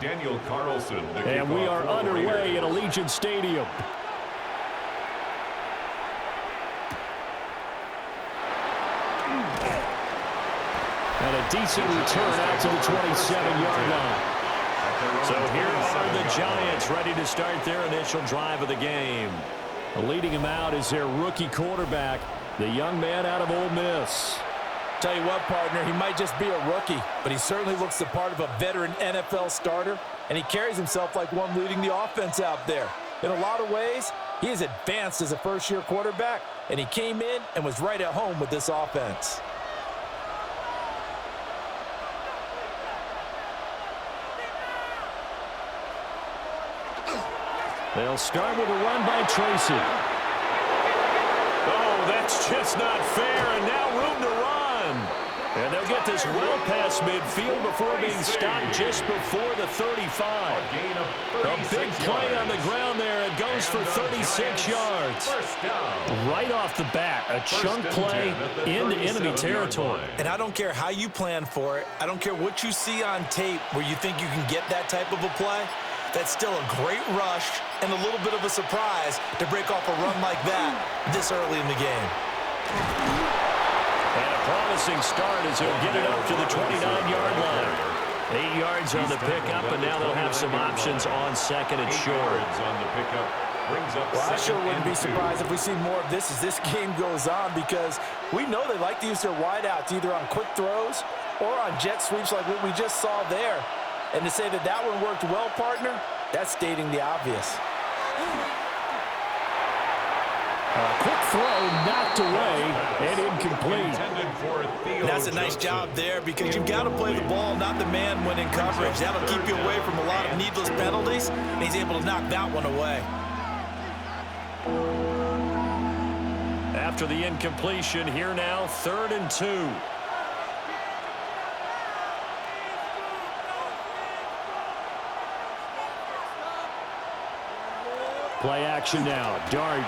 And we are underway at Allegiant Stadium. And a decent return out to the 27-yard line. So here are the Giants ready to start their initial drive of the game. Leading him out is their rookie quarterback, the young man out of Ole Miss. Tell you what, partner, he might just be a rookie, but he certainly looks the part of a veteran NFL starter, and he carries himself like one leading the offense out there. In a lot of ways, he is advanced as a first-year quarterback, and he came in and was right at home with this offense. They'll start with a run by Tracy. Oh, that's just not fair, and now room to run. And they'll get this well past midfield before being stopped just before the 35. A big play on the ground there. It goes for 36 yards. Right off the bat, a chunk play into enemy territory. And I don't care how you plan for it. I don't care what you see on tape where you think you can get that type of a play. That's still a great rush and a little bit of a surprise to break off a run like that this early in the game. And a promising start as he'll get it up to the 29-yard line. 8 yards on the pickup, and now they'll have some options on second and short. Well, I sure wouldn't be surprised if we see more of this as this game goes on, because we know they like to use their wideouts either on quick throws or on jet sweeps like what we just saw there. And to say that that one worked well, partner, that's stating the obvious. A quick throw knocked away and incomplete. And that's a nice job there, because you've got to play the ball, not the man when in coverage. That'll keep you away from a lot of needless penalties, and he's able to knock that one away. After the incompletion, here now, 3rd and 2. Play action now. Dart.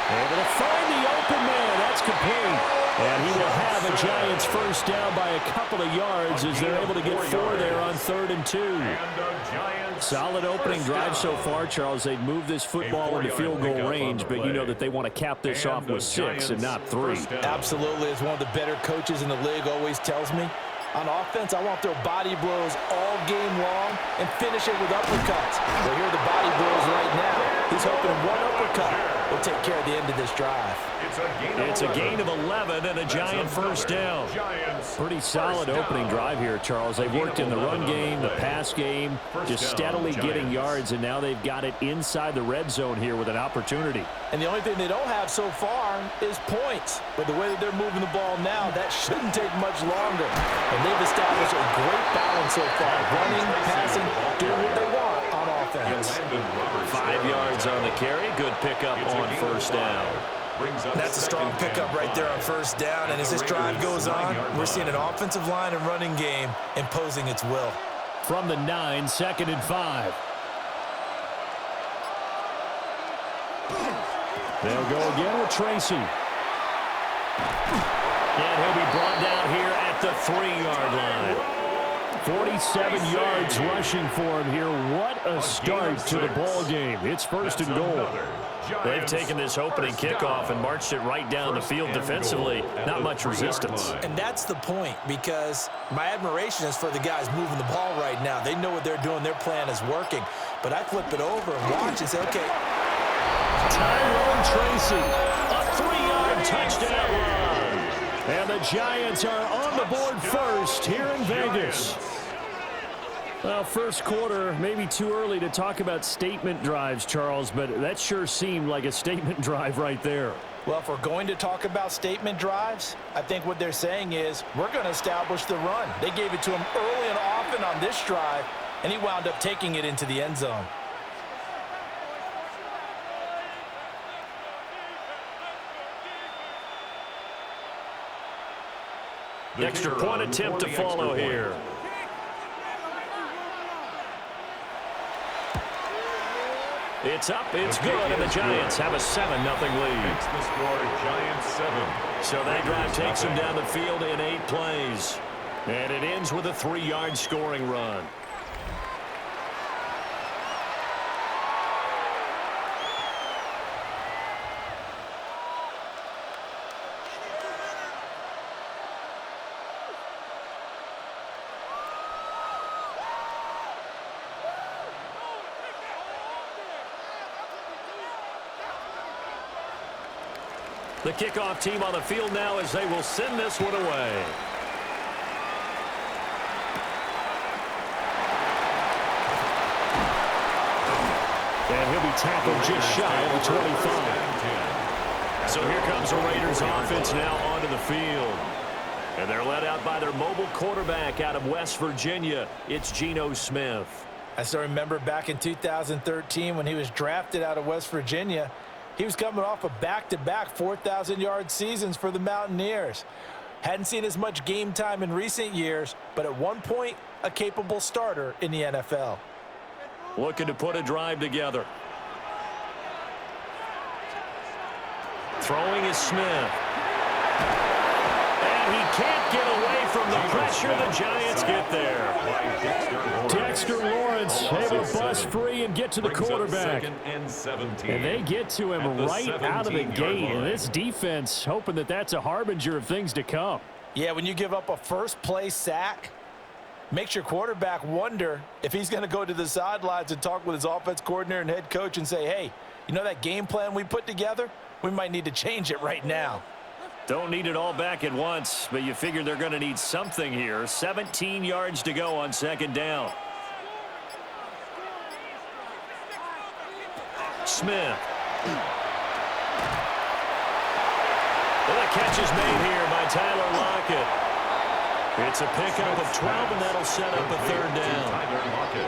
Able to find the open man. That's complete. And he will have a Giants first down by a couple of yards as they're able to get 4 there on 3rd and 2. Solid opening drive so far, Charles. They've moved this football into field goal range, but you know that they want to cap this off with 6 and not 3. Absolutely. As one of the better coaches in the league always tells me, on offense, I want their body blows all game long and finish it with uppercuts. Well, here are the body blows right now. He's hoping one uppercut will take care of the end of this drive. It's a gain of 11 and a Giant first down. Pretty solid opening drive here, Charles. They've worked in the run game, the pass game, just steadily getting yards, and now they've got it inside the red zone here with an opportunity. And the only thing they don't have so far is points. But the way that they're moving the ball now, that shouldn't take much longer. And they've established a great balance so far. Running, passing, doing what they want on offense. 5 yards on the carry. Good pickup on first down. That's a strong pickup right there on first down. And as this drive goes on, we're seeing an offensive line and running game imposing its will. From the 9, 2nd and 5. They'll go again with Tracy. And he'll be brought down here at the 3-yard line. 47 yards rushing for him here. What a start to the ball game. It's 1st and goal. They've taken this opening kickoff and marched it right down the field defensively. Not much resistance. And that's the point, because my admiration is for the guys moving the ball right now. They know what they're doing. Their plan is working. But I flip it over and watch and say, okay. Tyrone Tracy, a 3-yard touchdown run. And the Giants are on the board first here in Vegas. Well, first quarter, maybe too early to talk about statement drives, Charles, but that sure seemed like a statement drive right there. Well, if we're going to talk about statement drives, I think what they're saying is we're going to establish the run. They gave it to him early and often on this drive, and he wound up taking it into the end zone. Extra point attempt to follow here. It's up, it's good, and the Giants have a 7-0 lead. So that drive takes them down the field in 8 plays. And it ends with a 3-yard scoring run. The kickoff team on the field now as they will send this one away. And he'll be tackled just shy of the 25. So here comes the Raiders offense now onto the field. And they're led out by their mobile quarterback out of West Virginia. It's Geno Smith. I still remember back in 2013 when he was drafted out of West Virginia. He was coming off a back-to-back 4,000-yard seasons for the Mountaineers. Hadn't seen as much game time in recent years, but at one point, a capable starter in the NFL. Looking to put a drive together. Throwing is Smith. And he can't get away from the pressure. The Giants get there. Dexter Lawrence able to bust free and get to the quarterback. And they get to him right out of the gate. And this defense hoping that that's a harbinger of things to come. Yeah, when you give up a first-play sack, makes your quarterback wonder if he's going to go to the sidelines and talk with his offense coordinator and head coach and say, hey, you know that game plan we put together? We might need to change it right now. Don't need it all back at once, but you figure they're going to need something here. 17 yards to go on second down. Smith. Well, the catch is made here by Tyler Lockett. It's a pickup of 12, and that'll set up a third down.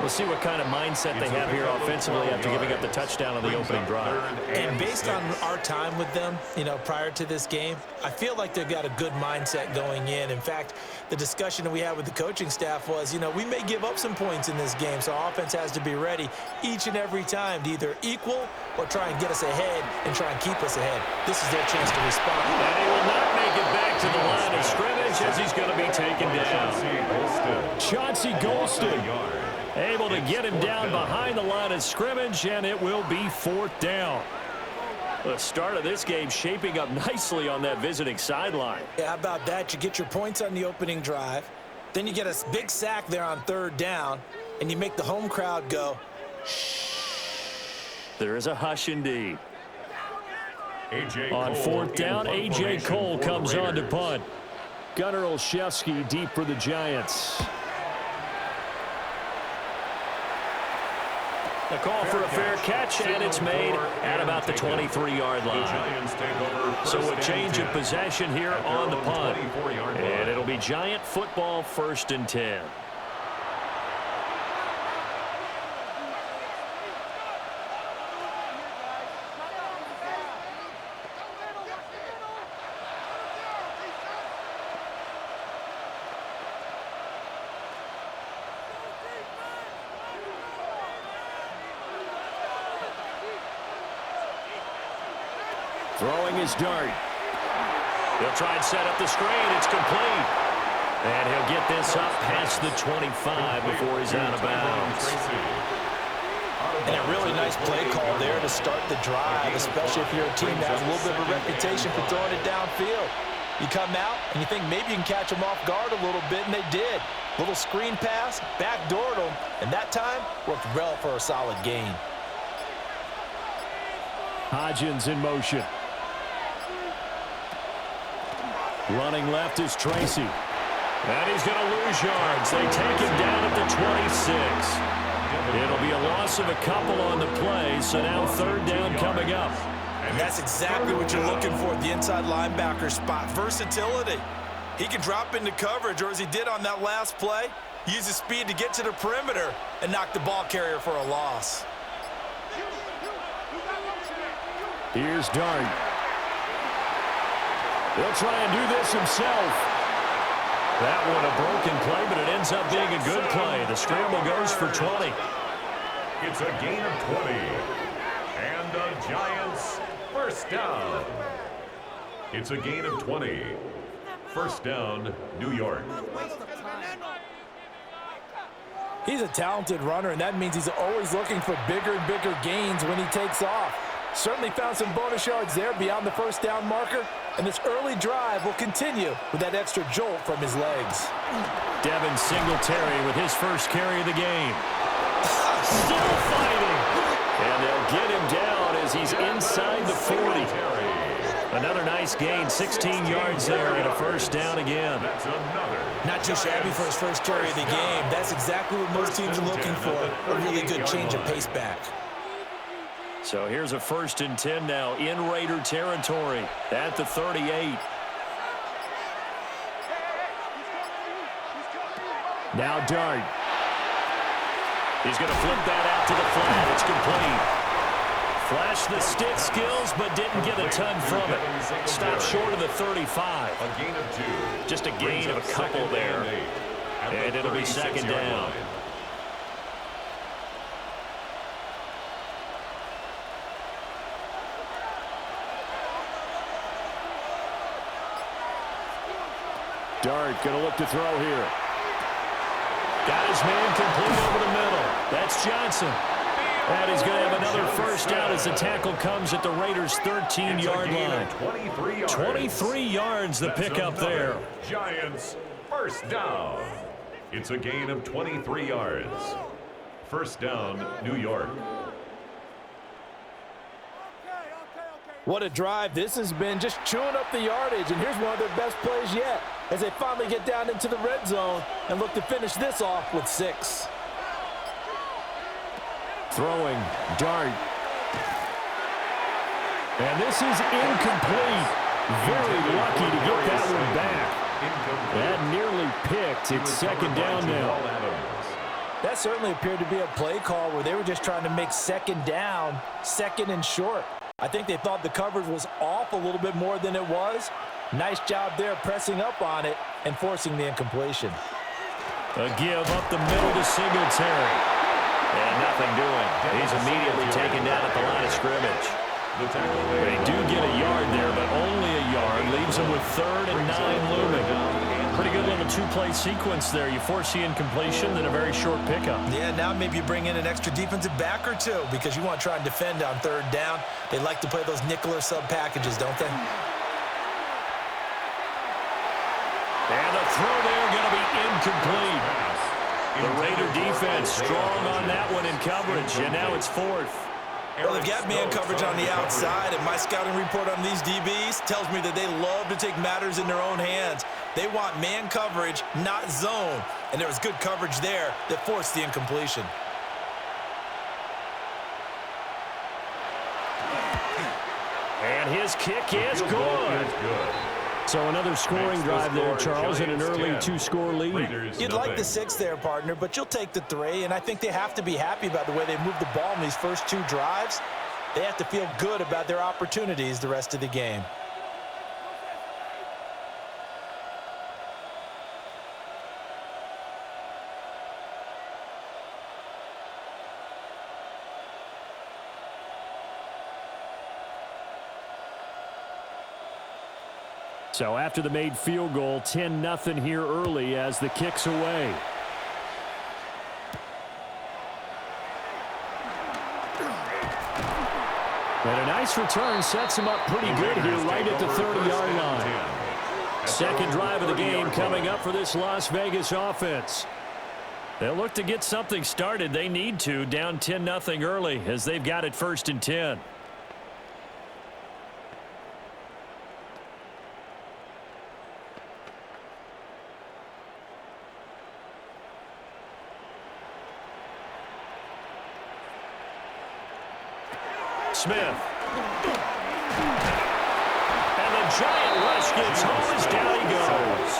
We'll see what kind of mindset they have here offensively after giving up the touchdown on the opening drive. And based on our time with them, prior to this game, I feel like they've got a good mindset going in. In fact, the discussion that we had with the coaching staff was, we may give up some points in this game, so our offense has to be ready each and every time to either equal or try and get us ahead and try and keep us ahead. This is their chance to respond. And he will not make it back to the line of scrimmage as he's going to be taken down. Chauncey Golston able to get him down behind the line of scrimmage, and it will be fourth down. The start of this game shaping up nicely on that visiting sideline. Yeah, how about that? You get your points on the opening drive, then you get a big sack there on third down, and you make the home crowd go, shh. There is a hush indeed. On fourth down, A.J. Cole comes on to punt. Gunnar Olszewski deep for the Giants. The call for a fair catch, and it's made at about the 23-yard line. So a change of possession here on the punt. And it'll be Giant football, 1st and 10. Throwing his dart. He'll try and set up the screen. It's complete. And he'll get this up past the 25 before he's out of bounds. And a really nice play call there to start the drive, especially if you're a team that has a little bit of a reputation for throwing it downfield. You come out and you think maybe you can catch them off guard a little bit, and they did. Little screen pass, backdoored them, and that time worked well for a solid gain. Hodgins in motion. Running left is Tracy. And he's going to lose yards. They take him down at the 26. It'll be a loss of a couple on the play, so now third down coming up. And that's exactly what you're looking for at the inside linebacker spot. Versatility. He can drop into coverage, or as he did on that last play, use his speed to get to the perimeter and knock the ball carrier for a loss. Here's Dart. He'll try and do this himself. That one a broken play, but it ends up being a good play. The scramble goes for 20. It's a gain of 20. And the Giants, first down. It's a gain of 20. First down, New York. He's a talented runner, and that means he's always looking for bigger and bigger gains when he takes off. Certainly found some bonus yards there beyond the first down marker, and this early drive will continue with that extra jolt from his legs. Devin Singletary with his first carry of the game. Still fighting. And they'll get him down as he's inside the 40. Another nice gain, 16 yards there, and a first down again. Not too shabby for his first carry of the game. That's exactly what most teams are looking for, a really good change of pace back. So here's a 1st and 10 now in Raider territory at the 38. Now Dart. He's going to flip that out to the flat. It's complete. Flashed the stick skills, but didn't get a ton from it. Stopped short of the 35. A gain of 2. Just a gain of a couple there. And it'll be 2nd down. Dart going to look to throw here. Got his man complete over the middle. That's Johnson. And he's going to have another first down as the tackle comes at the Raiders' 13-yard line. 23 yards the pickup there. Giants, first down. It's a gain of 23 yards. First down, New York. What a drive this has been, just chewing up the yardage. And here's one of their best plays yet as they finally get down into the red zone and look to finish this off with 6. Throwing, Dart. And this is incomplete. Very lucky to get that one back. That nearly picked. It's 2nd down now. That certainly appeared to be a play call where they were just trying to make 2nd down, 2nd and short. I think they thought the coverage was off a little bit more than it was. Nice job there pressing up on it and forcing the incompletion. A give up the middle to Singletary. And nothing doing. He's immediately taken down at the line of scrimmage. They do get a yard there, but only a yard. Leaves them with 3rd and 9 looming. Pretty good little 2-play sequence there. You force the incompletion, then a very short pickup. Yeah, now maybe you bring in an extra defensive back or two because you want to try and defend on 3rd down. They like to play those nickel or sub packages, don't they? And the throw there going to be incomplete. The Raider defense strong on that one in coverage, and now it's 4th. Well, they've got man coverage on the outside, and my scouting report on these DBs tells me that they love to take matters in their own hands. They want man coverage, not zone, and there was good coverage there that forced the incompletion. And his kick is good. So another scoring drive there, Charles, and an early 2-score lead. You'd like the 6 there, partner, but you'll take the 3, and I think they have to be happy about the way they moved the ball in these first 2 drives. They have to feel good about their opportunities the rest of the game. So after the made field goal, 10-0 here early as the kick's away. And a nice return sets him up pretty good here right at the 30-yard line. 2nd drive of the game coming up for this Las Vegas offense. They'll look to get something started. They need to, down 10-0 early as they've got it 1st and 10. Smith. And the giant rush gets home as down he goes.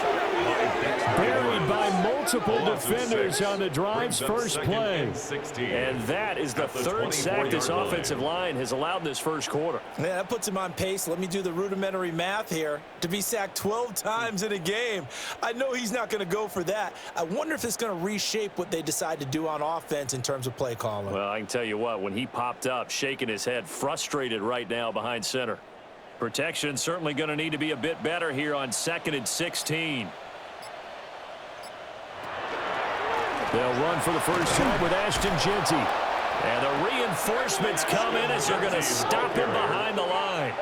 Buried by multiple defenders on the drive's first play. And that is the 3rd sack this offensive line has allowed in this first quarter. Yeah, that puts him on pace. Let me do the rudimentary math here. To be sacked 12 times in a game, I know he's not going to go for that. I wonder if it's going to reshape what they decide to do on offense in terms of play calling. Well, I can tell you what, when he popped up, shaking his head, frustrated right now behind center. Protection certainly going to need to be a bit better here on 2nd and 16. They'll run for the first time with Ashton Genty. And the reinforcements come in as they're going to stop him behind the line.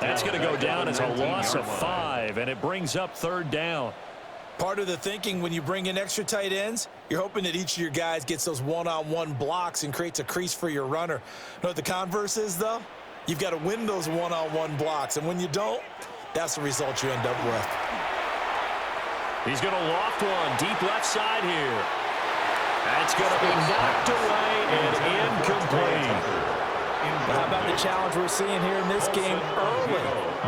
That's going to go down as a loss of 5, and it brings up 3rd down. Part of the thinking when you bring in extra tight ends, you're hoping that each of your guys gets those one-on-one blocks and creates a crease for your runner. You know what the converse is, though? You've got to win those one-on-one blocks, and when you don't, that's the result you end up with. He's going to loft one deep left side here. That's going to be knocked away and incomplete. How about the challenge we're seeing here in this game early?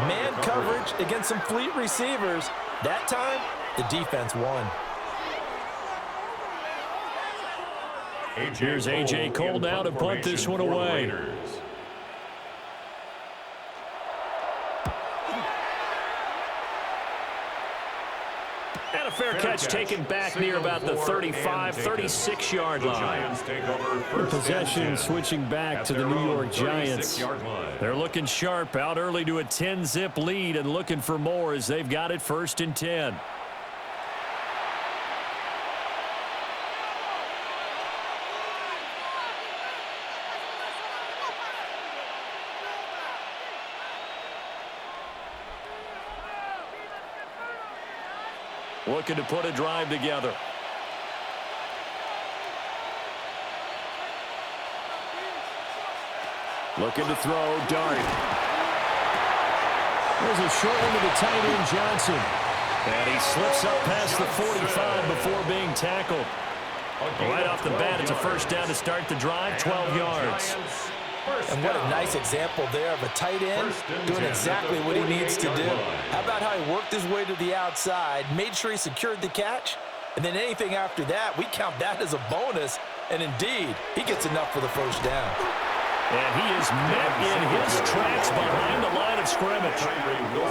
Man coverage against some fleet receivers. That time, the defense won. Here's A.J. Cole now to punt this one away. And a fair catch taken back near about the 35, 36-yard line. Possession switching back to the New York Giants. They're looking sharp, out early to a 10-zip lead and looking for more as they've got it 1st and 10. Looking to put a drive together. Looking to throw, Dart. There's a short one to the tight end, Johnson. And he slips up past the 45 before being tackled. Right off the bat, it's a 1st down to start the drive, 12 yards. And what a nice example there of a tight end doing exactly what he needs to do. How about how he worked his way to the outside, made sure he secured the catch, and then anything after that, we count that as a bonus. And indeed, he gets enough for the 1st down. And he is met in his tracks behind the line of scrimmage.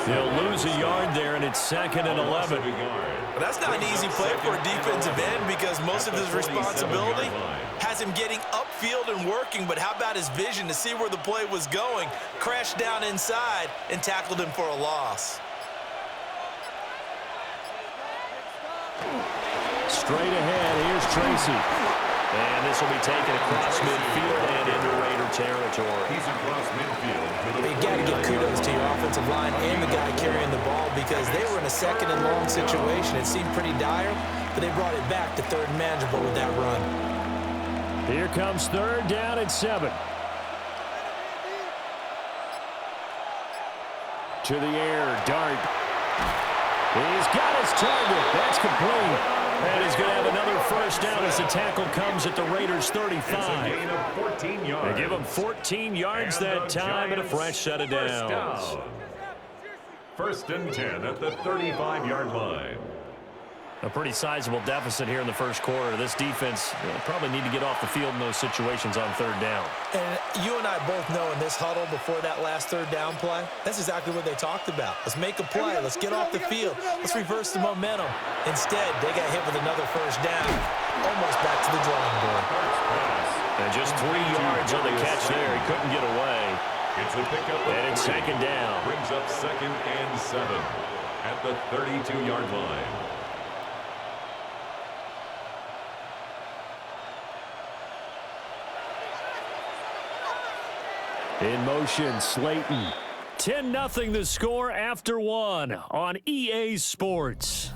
They'll lose a yard there, and it's 2nd and 11. Well, that's not an easy play for a defensive end because most of his responsibility has him getting upfield and working, but how about his vision to see where the play was going, crashed down inside, and tackled him for a loss. Straight ahead, here's Tracy. And this will be taken across midfield and into Raider territory. He's across midfield. You got to give kudos to your offensive line and the guy carrying the ball because they were in a 2nd and long situation. It seemed pretty dire, but they brought it back to 3rd and manageable with that run. Here comes 3rd down and 7. To the air, Dart. He's got his target. That's complete. And he's going to have another 1st down as the tackle comes at the Raiders' 35. It's a gain of 14 yards. They give him 14 yards that time and a fresh set of downs. 1st and 10 at the 35-yard line. A pretty sizable deficit here in the 1st quarter. This defense probably need to get off the field in those situations on 3rd down. And you and I both know in this huddle before that last 3rd down play, that's exactly what they talked about. Let's make a play. Let's get off the field. Let's reverse the momentum. Instead, they got hit with another 1st down. Almost back to the drawing board. And just 3 yards on the catch there. He couldn't get away. It's a pickup. And it's 2nd down. Brings up 2nd and 7 at the 32-yard line. In motion, Slayton. 10-0 the score after 1 on EA Sports.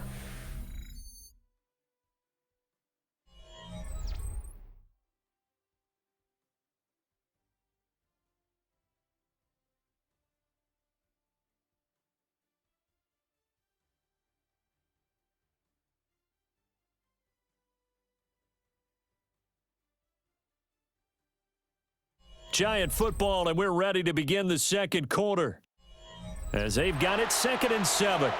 Giant football, and we're ready to begin the 2nd quarter. As they've got it 2nd and 7. And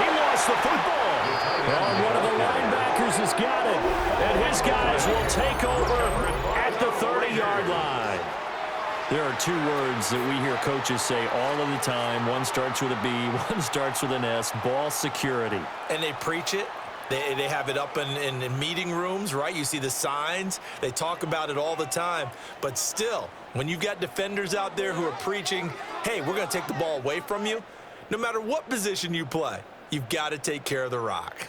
he lost the football. And one of the linebackers has got it. And his guys will take over at the 30-yard line. There are 2 words that we hear coaches say all of the time. One starts with a B, one starts with an S, ball security. And they preach it. They have it up in meeting rooms, right? You see the signs. They talk about it all the time. But still, when you've got defenders out there who are preaching, hey, we're going to take the ball away from you, no matter what position you play, you've got to take care of the rock.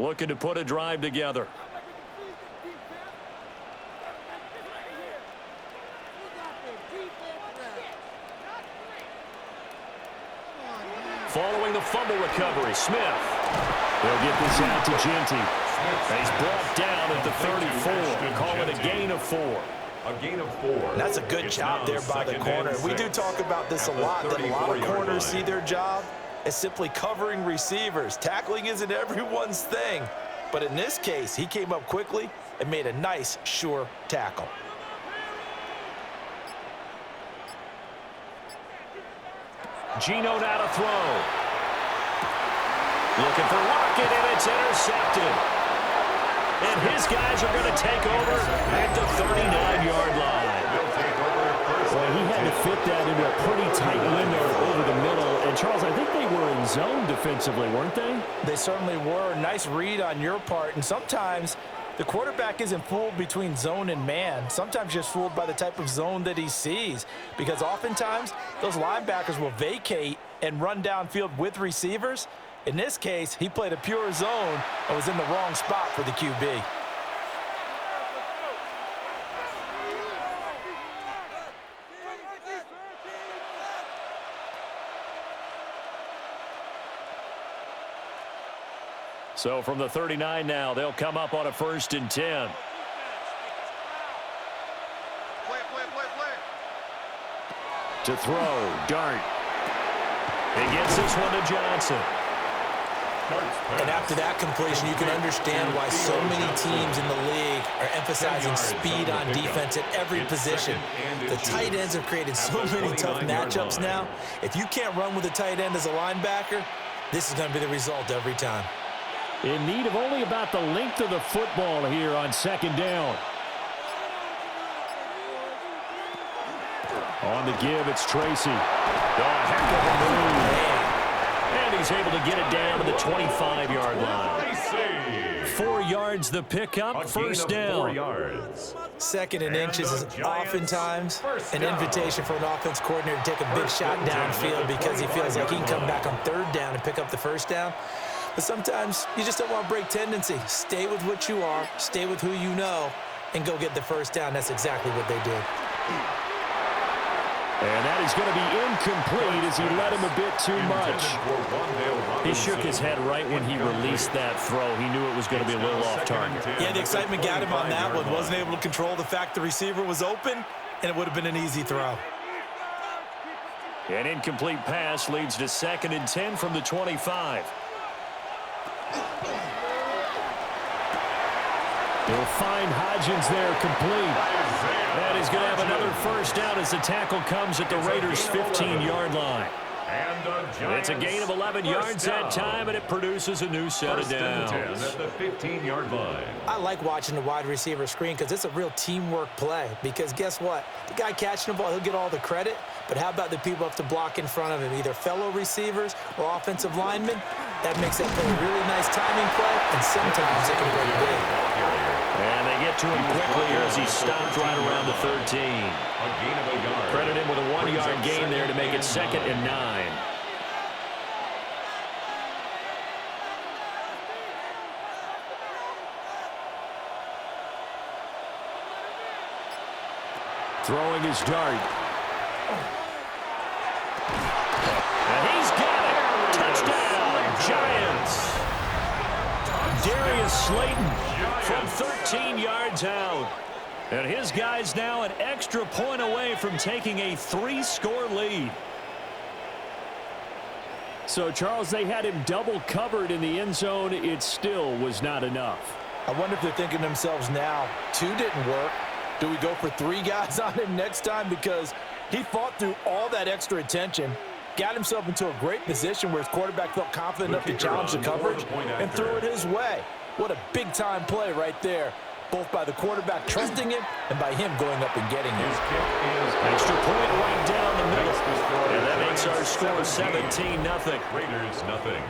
looking to put a drive together. Following the fumble recovery, Smith. They'll get this out to Genty. He's brought down at the 34. Call it a gain of 4. A gain of 4. That's a good job there by the corner. We do talk about this a lot, that a lot of corners see their job as simply covering receivers. Tackling isn't everyone's thing. But in this case, he came up quickly and made a nice, sure tackle. Geno now to throw. Looking for Lockett, and it's intercepted. And his guys are going to take over at the 39-yard line. Well, he had to fit that into a pretty tight window over the middle. And, Charles, I think they were in zone defensively, weren't they? They certainly were. Nice read on your part. And sometimes the quarterback isn't fooled between zone and man. Sometimes just fooled by the type of zone that he sees. Because oftentimes, those linebackers will vacate and run downfield with receivers. In this case, he played a pure zone and was in the wrong spot for the QB. So from the 39 now, they'll come up on a 1st and 10. To throw, Dart. He gets this one to Johnson. And after that completion, you can understand why so many teams in the league are emphasizing speed on defense at every position. The tight ends have created so many tough matchups now. If you can't run with a tight end as a linebacker, this is going to be the result every time. In need of only about the length of the football here on 2nd down. On the give, it's Tracy. Oh, heck of a move. And he's able to get it down to the 25-yard line. 4 yards the pickup, 1st down. 4 yards. 2nd and inches is oftentimes an invitation for an offense coordinator to take a big shot downfield because he feels like he can come back on 3rd down and pick up the 1st down. But sometimes you just don't want to break tendency. Stay with what you are, stay with who you know, and go get the 1st down. That's exactly what they did. And that is going to be incomplete as he let him a bit too much. He shook his head right when he released that throw. He knew it was going to be a little off target. Yeah, the excitement got him on that one. Wasn't able to control the fact the receiver was open, and it would have been an easy throw. An incomplete pass leads to 2nd and 10 from the 25. He'll find Hodgins there complete. And he's going to have another 1st down as the tackle comes at the Raiders' 15-yard line. It's a gain of 11 yards that time, and it produces a new set of downs. At the 15-yard line. I like watching the wide receiver screen because it's a real teamwork play. Because guess what? The guy catching the ball, he'll get all the credit. But how about the people have to block in front of him, either fellow receivers or offensive linemen? That makes that play a really nice timing play, and sometimes it can break big. And they get to him quickly here as he stopped right around the 13. A gain of a yard. Credit him with a 1-yard gain there to make it 2nd and 9. Throwing his dart. And he's got it. Touchdown, Giants. Darius Slayton from 13 yards out. And his guys now an extra point away from taking a 3-score lead. So, Charles, they had him double covered in the end zone. It still was not enough. I wonder if they're thinking to themselves now, 2 didn't work. Do we go for 3 guys on him next time? Because he fought through all that extra attention, got himself into a great position where his quarterback felt confident enough to challenge the coverage and threw it his way. What a big-time play right there, both by the quarterback trusting him and by him going up and getting it. Extra point right down the middle. And that makes our score 17-0. Raiders nothing.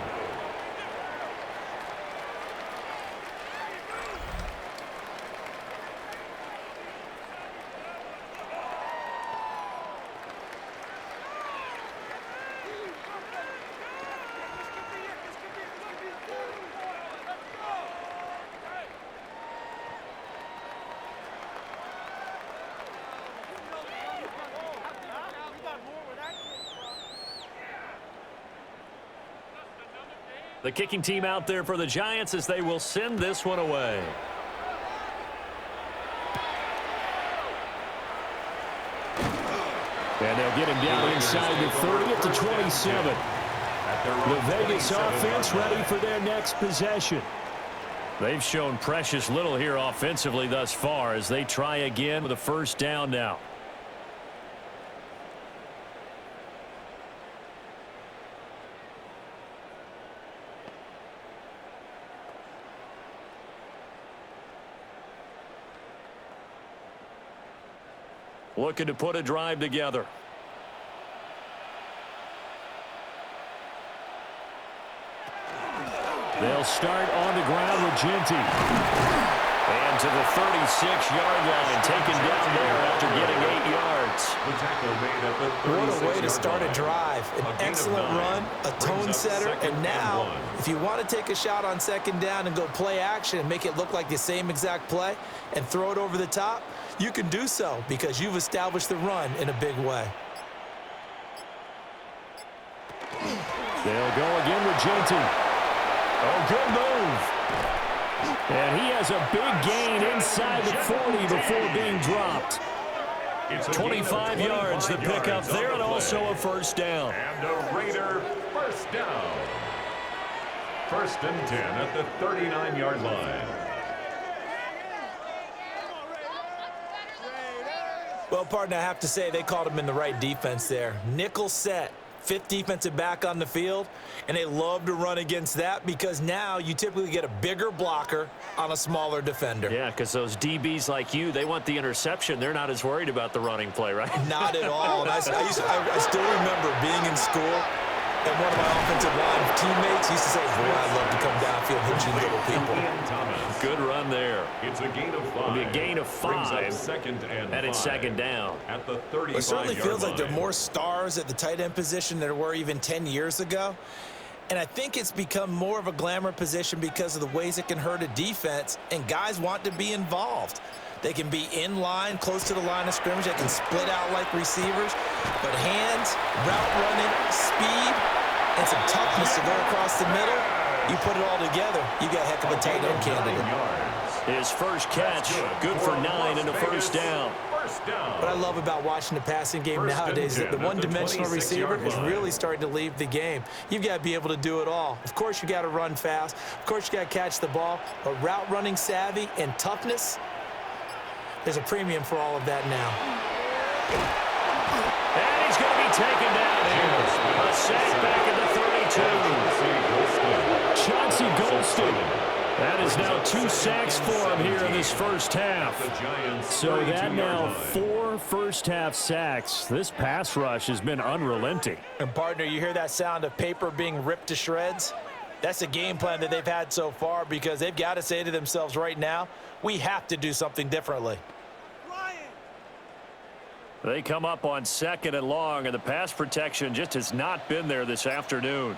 The kicking team out there for the Giants as they will send this one away. And they'll get him down inside the 30 at the 27. The Vegas offense ready for their next possession. They've shown precious little here offensively thus far as they try again with a first down now. Looking to put a drive together. They'll start on the ground with Genty. And to the 36-yard line, taken down there after getting 8 yards. What a way to start a drive. An excellent run, a tone setter, and now, if you want to take a shot on second down and go play action and make it look like the same exact play and throw it over the top, you can do so because you've established the run in a big way. They'll go again with Genty. Oh, good move. And he has a big gain inside the 40 before being dropped. 25 yards to pick up there, and also a first down. And a Raider first down. 1st and 10 at the 39-yard line. Well, partner, I have to say they called him in the right defense there. Nickel set. 5th defensive back on the field, and they love to run against that because now you typically get a bigger blocker on a smaller defender. Yeah, because those DBs like you, they want the interception. They're not as worried about the running play, right? Not at all. And I still remember being in school, and one of my offensive line teammates used to say, boy, I love to come downfield and hit you little people. Good run there. It's a gain of 5. It'll be a gain of 5. Second and it's second down. At the 35-yard It certainly feels like there line. are more stars at the tight end position than there were even 10 years ago. And I think it's become more of a glamour position because of the ways it can hurt a defense, and guys want to be involved. They can be in line, close to the line of scrimmage. They can split out like receivers. But hands, route running, speed, and some toughness to go across the middle, you put it all together, you got a heck of a tight end candidate. His first catch, good for 9 and a first down. What I love about watching the passing game nowadays is that the one-dimensional receiver is really starting to leave the game. You've got to be able to do it all. Of course, you got to run fast. Of course, you got to catch the ball. But route running savvy and toughness, there's a premium for all of that now. And he's going to be taken down here. A sack back at the 32. Chauncey Golston. That is now 2 sacks for him here in this first half. So that now 4 first-half sacks. This pass rush has been unrelenting. And, partner, you hear that sound of paper being ripped to shreds? That's the game plan that they've had so far because they've got to say to themselves right now, we have to do something differently. They come up on 2nd and long, and the pass protection just has not been there this afternoon.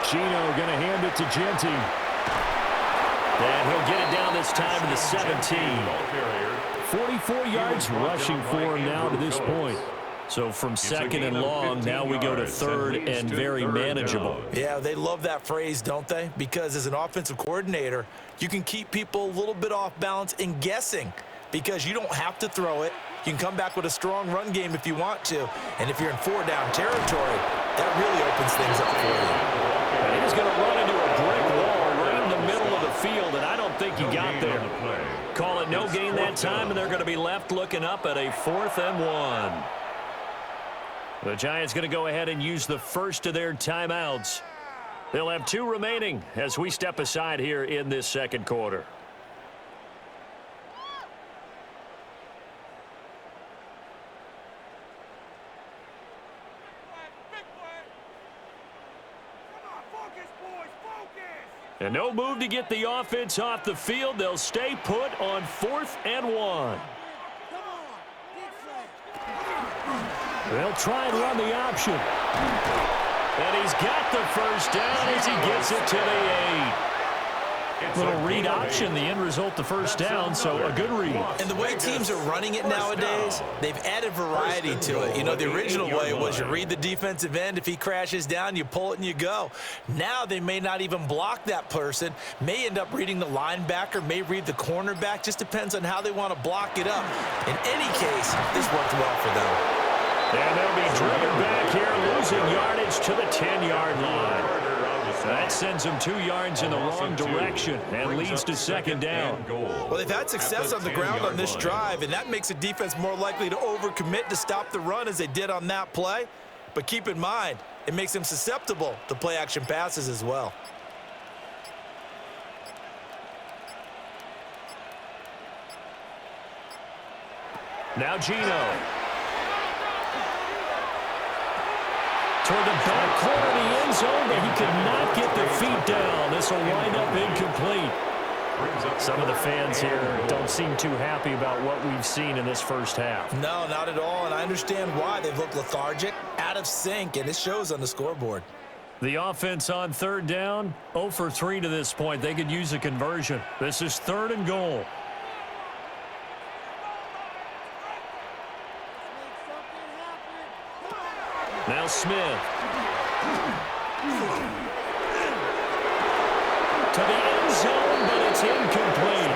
Gino going to hand it to Genty. And he'll get it down this time to the 17. 44 yards rushing for him now to this point. So from 2nd and long, now we go to 3rd and very manageable. Yeah, they love that phrase, don't they? Because as an offensive coordinator, you can keep people a little bit off balance and guessing because you don't have to throw it. You can come back with a strong run game if you want to. And if you're in 4-down territory, that really opens things up for you. And he's going to run into a brick wall right in the middle of the field, and I don't think he got there. Call it no gain that time, and they're going to be left looking up at a 4th and 1. The Giants going to go ahead and use the first of their timeouts. They'll have 2 remaining as we step aside here in this second quarter. And no move to get the offense off the field. They'll stay put on 4th and 1. They'll try and run the option. And he's got the first down as he gets it to the 8. Little read option, the end result, the first down, so a good read. And the way teams are running it nowadays, they've added variety to it. You know, the original way was you read the defensive end. If he crashes down, you pull it and you go. Now they may not even block that person, may end up reading the linebacker, may read the cornerback. Just depends on how they want to block it up. In any case, this worked well for them. And they'll be driven back here, losing yardage to the 10-yard line. That sends them 2 yards in the wrong direction and leads to second down. Well, they've had success on the ground on this drive, and that makes a defense more likely to overcommit to stop the run as they did on that play. But keep in mind, it makes them susceptible to play-action passes as well. Now Gino. Toward the back corner of the end zone, but he could not get the feet down. This will wind up incomplete. Some of the fans here don't seem too happy about what we've seen in this first half. No, not at all, and I understand why. They've looked lethargic, out of sync, and it shows on the scoreboard. The offense on third down, 0 for 3 to this point. They could use a conversion. This is 3rd and goal. Now Smith. To the end zone, but it's incomplete.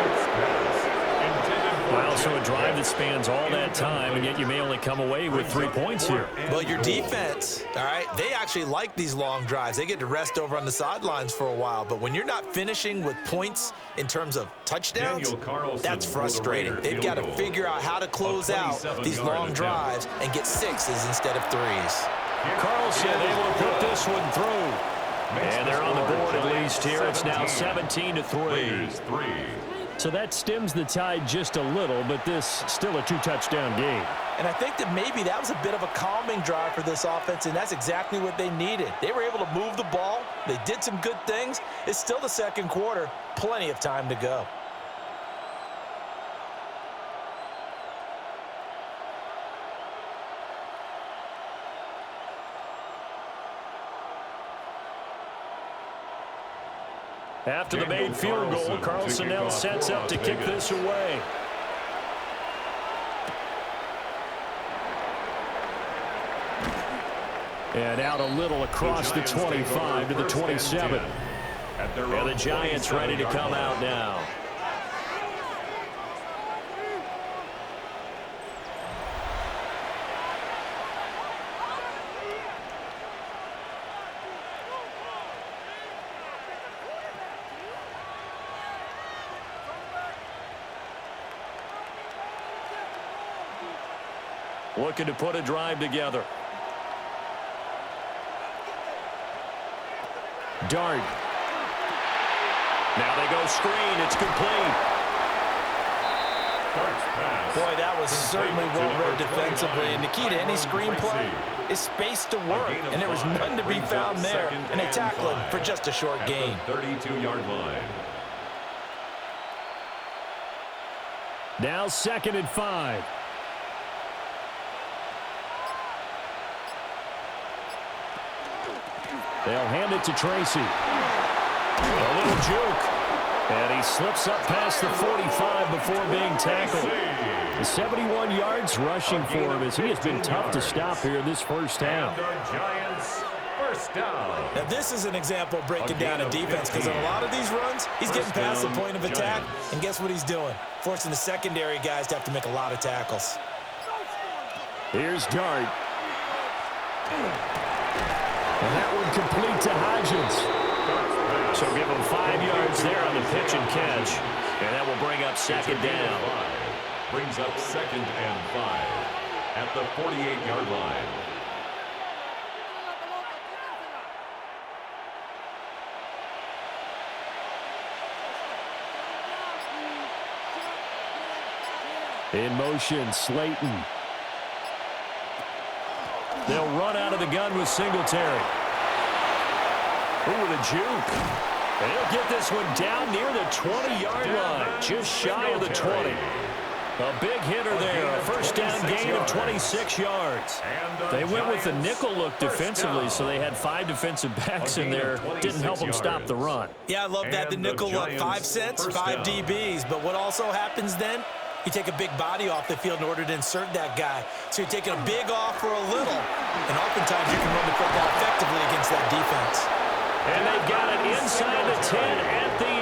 Well, so a drive that spans all that time, and yet you may only come away with 3 points here. Well, your defense, all right, they actually like these long drives. They get to rest over on the sidelines for a while. But when you're not finishing with points in terms of touchdowns, that's frustrating. They've got to figure out how to close out these long drives and get 6s instead of 3s. Carlson able to put this one through. And they're on the board at least here. It's now 17-3. So that stems the tide just a little, but this still a 2-touchdown game. And I think that maybe that was a bit of a calming drive for this offense, and that's exactly what they needed. They were able to move the ball. They did some good things. It's still the second quarter. Plenty of time to go. After the made field goal, Carlson now sets up to kick this away. And out a little across the 25 to the 27. And the Giants ready to come out now. Looking to put a drive together. Dart. Now they go screen. It's complete. Boy, that was certainly well read defensively. And the key to any screenplay is space to work. And there was none to be found there. And they tackle him for just a short gain. 32-yard line. Now 2nd and 5. They'll hand it to Tracy. A little juke. And he slips up past the 45 before being tackled. The 71 yards rushing for him as he has been tough to stop here in this first half. Giants first down. Now this is an example of breaking down a defense, because on a lot of these runs, he's getting past the point of attack, and guess what he's doing? Forcing the secondary guys to have to make a lot of tackles. Here's Dart. And that one complete to Hodgins. So give him 5 yards there on the pitch and catch. And that will bring up second down. Brings up 2nd and 5 at the 48-yard line. In motion, Slayton. They'll run out of the gun with Singletary. Ooh, with a juke. And he'll get this one down near the 20-yard line, just shy of the 20. A big hitter there, a first down gain of 26 yards. They went with the nickel look defensively, so they had 5 defensive backs in there. Didn't help them stop the run. Yeah, I love that. The nickel look, 5 cents, 5 DBs. But what also happens then, you take a big body off the field in order to insert that guy. So you're taking a big off for a little. And oftentimes you can run the football effectively against that defense. And they've got it inside the 10 at the 8.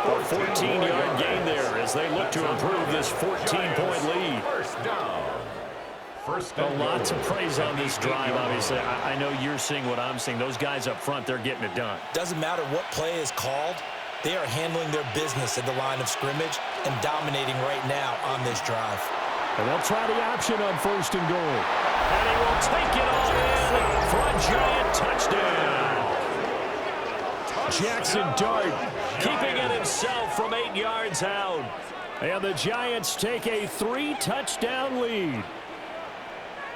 A 14-yard gain there as they look to improve this 14-point lead. A lot to praise on this drive, obviously. I know you're seeing what I'm seeing. Those guys up front, they're getting it done. Doesn't matter what play is called. They are handling their business at the line of scrimmage and dominating right now on this drive. And they'll try the option on 1st and goal. And he will take it all in for a giant touchdown. Jackson Dart keeping it himself from 8 yards out. And the Giants take a 3-touchdown lead.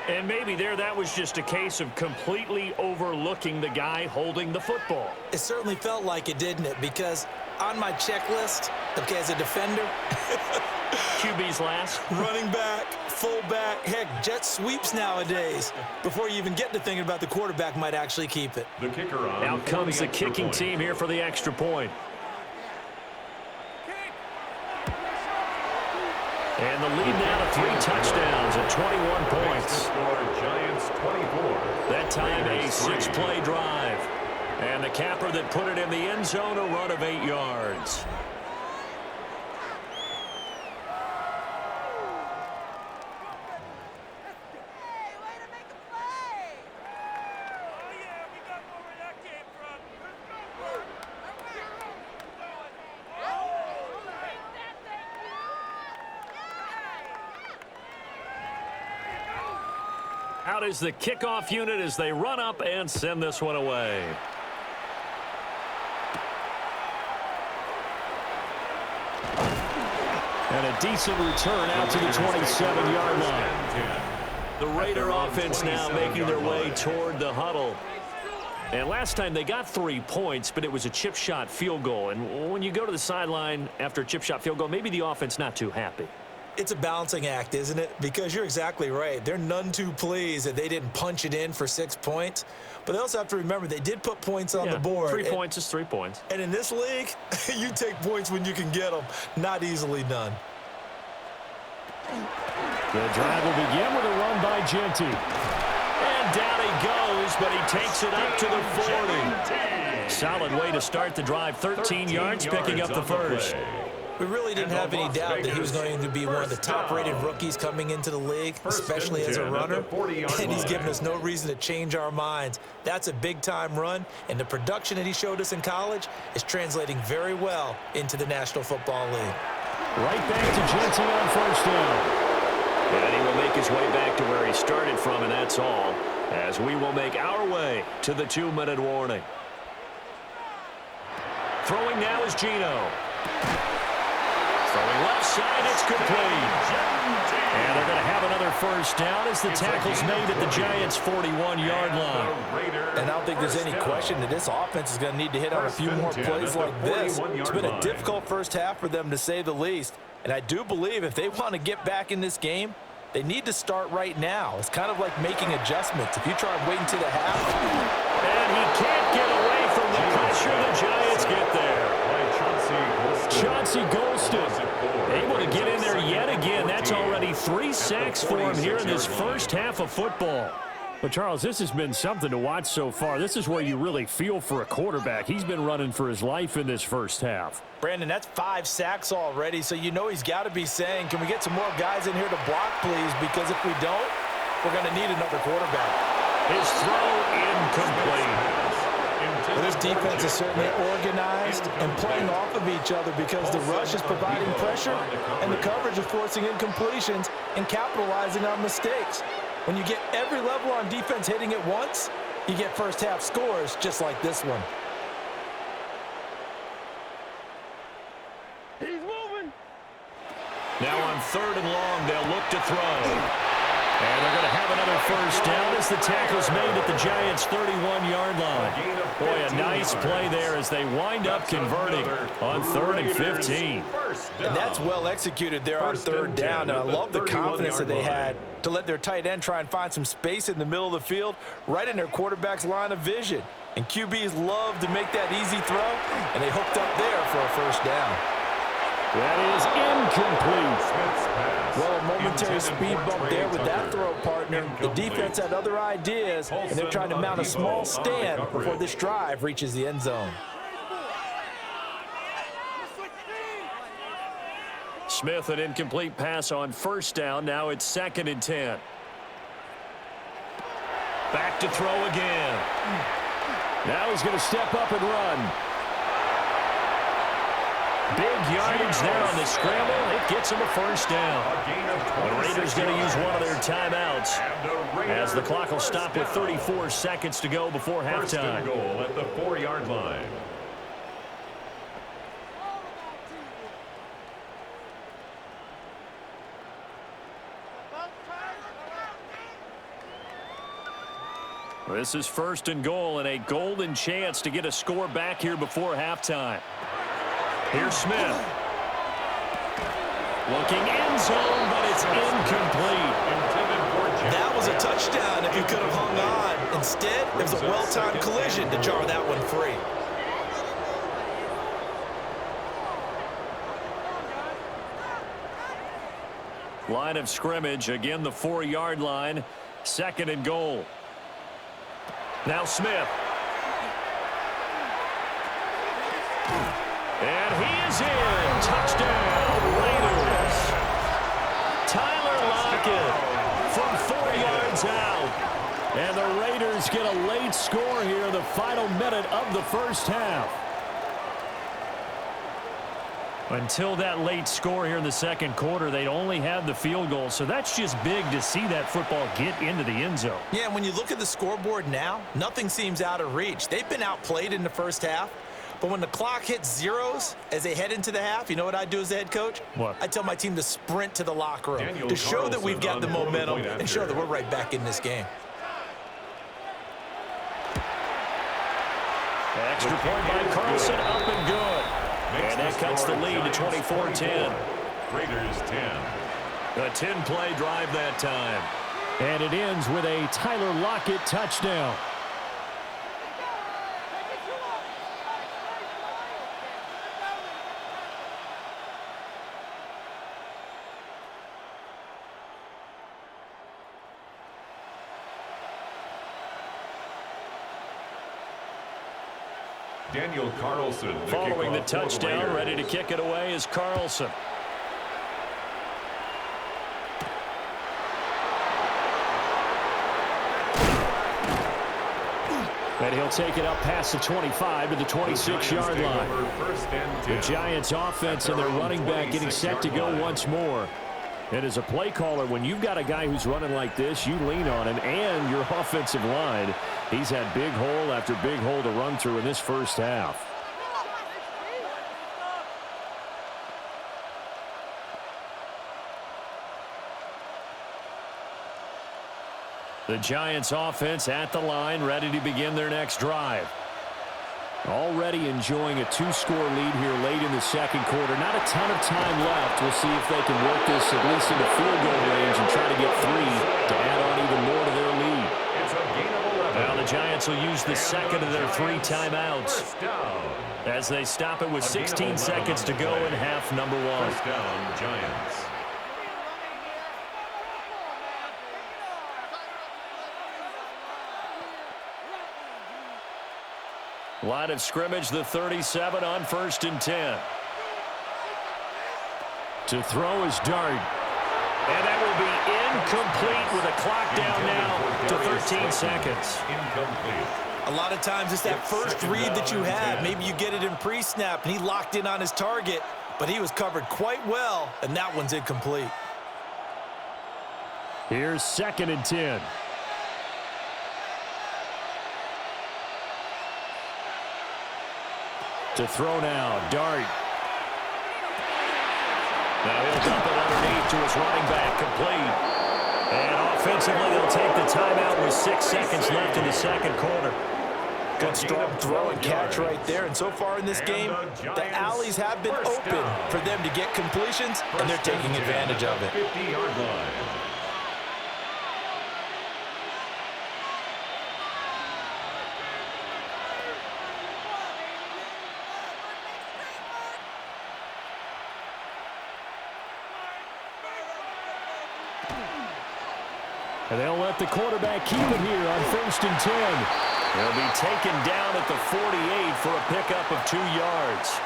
And maybe that was just a case of completely overlooking the guy holding the football. It certainly felt like it, didn't it? Because on my checklist, okay, as a defender, QB's last. running back, fullback, heck, jet sweeps nowadays. Before you even get to thinking about the quarterback might actually keep it. The kicker on Out comes the kicking team here for the extra point. And the lead now to 3 touchdowns at 21 points. Giants 24. That time a 6-play drive. And the capper that put it in the end zone, a run of 8 yards. Out is the kickoff unit as they run up and send this one away. And a decent return out to the 27-yard line. The Raider offense now making their way toward the huddle. And last time they got 3 points, but it was a chip shot field goal. And when you go to the sideline after a chip shot field goal, maybe the offense not too happy. It's a balancing act, isn't it? Because you're exactly right. They're none too pleased that they didn't punch it in for 6 points. But they also have to remember they did put points on the board. 3 points is 3 points. And in this league, you take points when you can get them. Not easily done. The drive will begin with a run by Genty. And down he goes, but he takes it up to the 40. Solid way to start the drive. 13 yards, picking up the first. We really didn't have any doubt that he was going to be one of the top-rated rookies coming into the league, especially as a runner, and he's given us no reason to change our minds. That's a big-time run, and the production that he showed us in college is translating very well into the National Football League. Right back to Genty on 1st down. And he will make his way back to where he started from, and that's all, as we will make our way to the 2-minute warning. Throwing now is Geno. Throwing left side, it's complete. And they're going to have another first down as the tackle's made at the Giants' 41-yard line. And I don't think there's any question that this offense is going to need to hit on a few more plays like this. It's been a difficult first half for them, to say the least. And I do believe if they want to get back in this game, they need to start right now. It's kind of like making adjustments. If you try waiting to the half. And he can't get away from the pressure. The Giants get there. Chauncey Golston able to get in there yet again. That's already 3 sacks for him here in this first half of football. But, Charles, this has been something to watch so far. This is where you really feel for a quarterback. He's been running for his life in this first half. Brandon, that's 5 sacks already, so you know he's got to be saying, can we get some more guys in here to block, please? Because if we don't, we're going to need another quarterback. His throw incomplete. Well, this defense is certainly organized and playing off of each other because the rush is providing pressure and the coverage is forcing incompletions and capitalizing on mistakes. When you get every level on defense hitting at once, you get first half scores just like this one. He's moving. Now on 3rd and long, they'll look to throw. And they're going to have another first down as the tackle's made at the Giants' 31-yard line. Boy, a nice play there as they wind up converting on 3rd and 15. And that's well executed there on 3rd down. And I love the confidence that they had to let their tight end try and find some space in the middle of the field, right in their quarterback's line of vision. And QBs love to make that easy throw, and they hooked up there for a first down. That is incomplete. Well, a momentary speed bump there with that throw, partner. The defense had other ideas, and they're trying to mount a small stand before this drive reaches the end zone. Smith, an incomplete pass on first down. Now it's 2nd and 10. Back to throw again. Now he's going to step up and run. Big yardage there on the scramble. It gets him a first down. The Raiders going to use one of their timeouts as the clock will stop with 34 seconds to go before halftime. First and goal at the 4-yard line. This is 1st and goal and a golden chance to get a score back here before halftime. Here's Smith. Looking end zone, but it's incomplete. That was a touchdown if he could have hung on. Instead, it was a well-timed collision to jar that one free. Line of scrimmage, again the 4-yard line. 2nd and goal. Now Smith. And he is in. Touchdown, Raiders. Tyler Lockett from 4 yards out. And the Raiders get a late score here in the final minute of the first half. Until that late score here in the 2nd quarter, they'd only had the field goal. So that's just big to see that football get into the end zone. Yeah, and when you look at the scoreboard now, nothing seems out of reach. They've been outplayed in the first half. But when the clock hits zeros as they head into the half, you know what I do as the head coach? What? I tell my team to sprint to the locker room to show that we've got the momentum and show that we're right back in this game. Extra point by Carlson, up and good. And that cuts the lead to 24-10. Raiders 10. A 10-play drive that time. And it ends with a Tyler Lockett touchdown. Daniel Carlson. Following the touchdown, ready to kick it away is Carlson. And he'll take it up past the 25 to the 26-yard line. The Giants offense and their running back getting set to go once more. And as a play caller, when you've got a guy who's running like this, you lean on him and your offensive line. He's had big hole after big hole to run through in this first half. The Giants offense at the line, ready to begin their next drive. Already enjoying a 2-score lead here late in the 2nd quarter. Not a ton of time left. We'll see if they can work this at least into field goal range and try to get 3 to add on even more to their lead. Now the Giants will use the 2nd of their 3 timeouts as they stop it with 16 seconds to go in half number 1. First down, Giants. Line of scrimmage, the 37 on 1st and 10. To throw is Dart. And that will be incomplete with a clock down now to 13 seconds. Incomplete. A lot of times it's that first read that you have. Maybe you get it in pre-snap and he locked in on his target, but he was covered quite well, and that one's incomplete. Here's 2nd and 10. To throw now, Dart. Now he'll dump it underneath to his running back, complete. And offensively, they'll take the timeout with 6 seconds left in the second quarter. Good strong throw and catch right there. And so far in this game, the alleys have been open for them to get completions, and they're taking advantage of it. 50-yard line. And they'll let the quarterback keep it here on 1st and 10. They'll be taken down at the 48 for a pickup of 2 yards.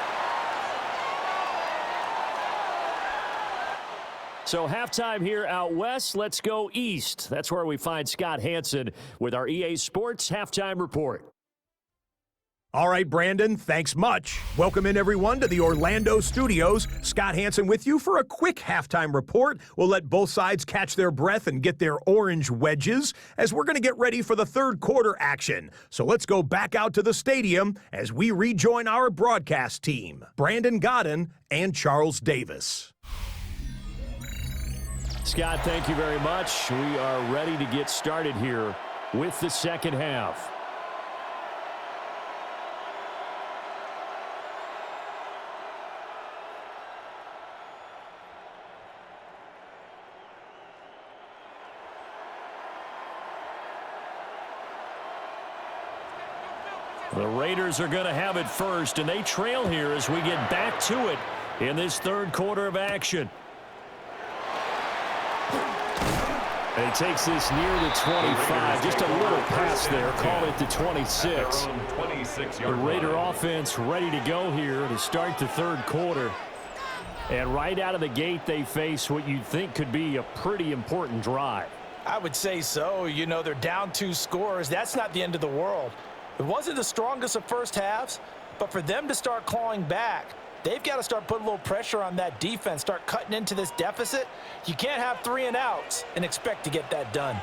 So halftime here out west. Let's go east. That's where we find Scott Hansen with our EA Sports Halftime Report. All right, Brandon, thanks much. Welcome in, everyone, to the Orlando studios. Scott Hansen with you for a quick halftime report. We'll let both sides catch their breath and get their orange wedges as we're going to get ready for the third quarter action. So let's go back out to the stadium as we rejoin our broadcast team, Brandon Godden and Charles Davis. Scott, thank you very much. We are ready to get started here with the second half. The Raiders are going to have it first, and they trail here as we get back to it in this third quarter of action. And he takes this near the 25, just a little pass there, call it the 26. The Raider offense ready to go here to start the third quarter. And right out of the gate, they face what you'd think could be a pretty important drive. I would say so. You know, they're down 2 scores. That's not the end of the world. It wasn't the strongest of first halves, but for them to start clawing back, they've got to start putting a little pressure on that defense, start cutting into this deficit. You can't have 3 and outs and expect to get that done.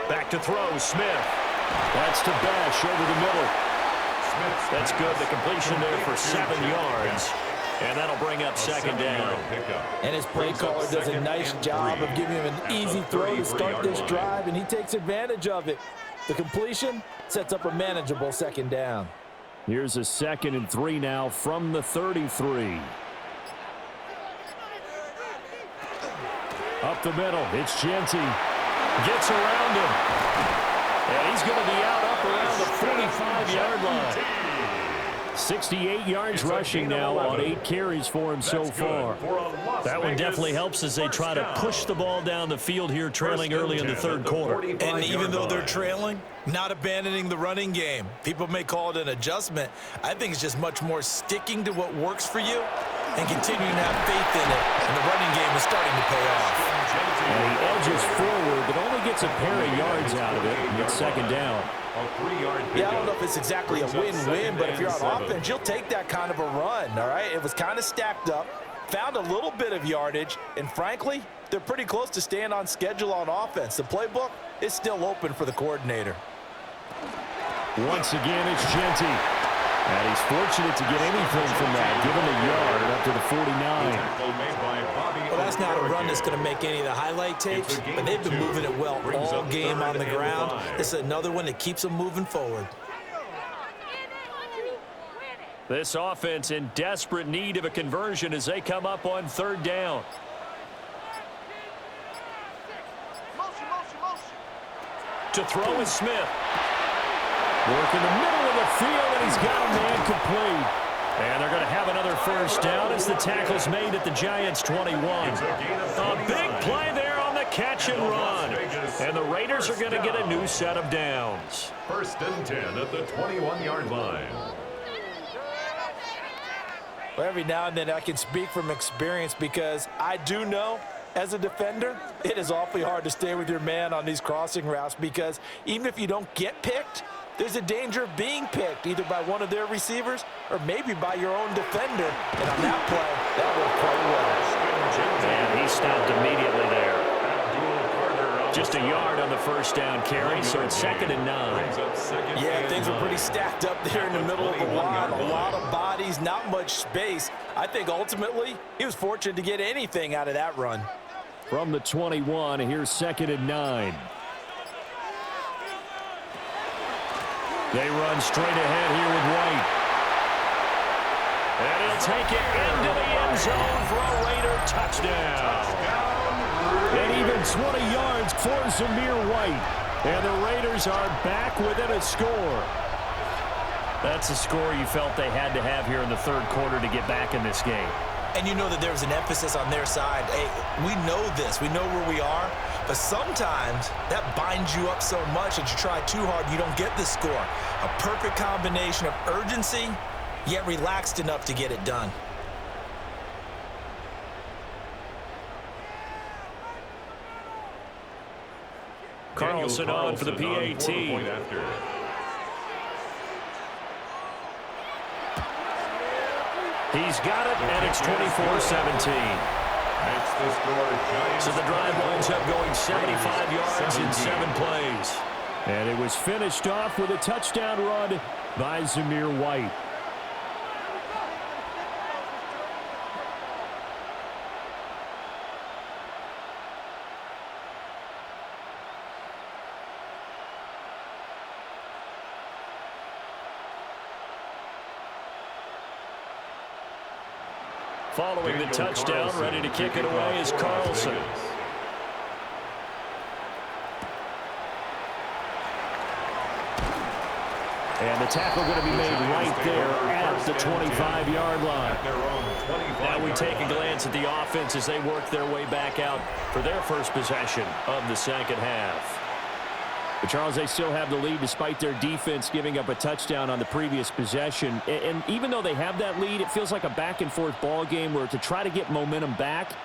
Back to throw, Smith. That's to Bash over the middle. That's good. The completion there for 7 yards. And that'll bring up second down. And his play caller does a nice job of giving him an easy throw to start this drive, and he takes advantage of it. The completion sets up a manageable second down. Here's a 2nd and 3 now from the 33. Up the middle, it's Genty. Gets around him. And he's going to be out up around the 45-yard line. 68 yards rushing now on 8 carries for him so far. That one definitely helps as they try to push the ball down the field here, trailing early in the third quarter. And even though they're trailing, not abandoning the running game. People may call it an adjustment. I think it's just much more sticking to what works for you and continuing to have faith in it. And the running game is starting to pay off. And he edges forward, but only gets a pair of yards out of it. And it's second down. Yeah, I don't know if it's exactly a win-win, but if you're on offense, you'll take that kind of a run, all right? It was kind of stacked up, found a little bit of yardage, and frankly, they're pretty close to staying on schedule on offense. The playbook is still open for the coordinator. Once again, it's Genty. And he's fortunate to get anything from that, given the yard up to the 49. Well, that's not a run that's going to make any of the highlight tapes, but they've been moving it well all game on the ground. This is another one that keeps them moving forward. This offense in desperate need of a conversion as they come up on third down. To throw is Smith. Work in the middle of the field, and he's got a man complete. And they're going to have another first down as the tackle's made at the Giants' 21. A big play there on the catch and run. And the Raiders are going to get a new set of downs. 1st and 10 at the 21-yard line. Well, every now and then I can speak from experience because I do know as a defender, it is awfully hard to stay with your man on these crossing routes because even if you don't get picked, there's a danger of being picked either by one of their receivers or maybe by your own defender. And on that play, that worked quite well. And he stopped immediately there. Just a yard on the first down carry, so it's 2nd and 9. Yeah, things were pretty stacked up there in the middle of the line. A lot of bodies, not much space. I think ultimately he was fortunate to get anything out of that run. From the 21, here's 2nd and 9. They run straight ahead here with White. And he'll take it into the end zone for a Raider touchdown. And even 20 yards for Zamir White. And the Raiders are back within a score. That's a score you felt they had to have here in the third quarter to get back in this game. And you know that there was an emphasis on their side. Hey, we know this. We know where we are. But sometimes that binds you up so much that you try too hard, you don't get the score. A perfect combination of urgency, yet relaxed enough to get it done. Carlson on for the PAT. He's got it, and it's 24-17. So the drive winds up going 75 yards in 7 plays. And it was finished off with a touchdown run by Zamir White. Following the touchdown, ready to kick it away is Carlson. And the tackle going to be made right there at the 25-yard line. Now we take a glance at the offense as they work their way back out for their first possession of the second half. But Charles, they still have the lead despite their defense giving up a touchdown on the previous possession. And even though they have that lead, it feels like a back-and-forth ball game where to try to get momentum back,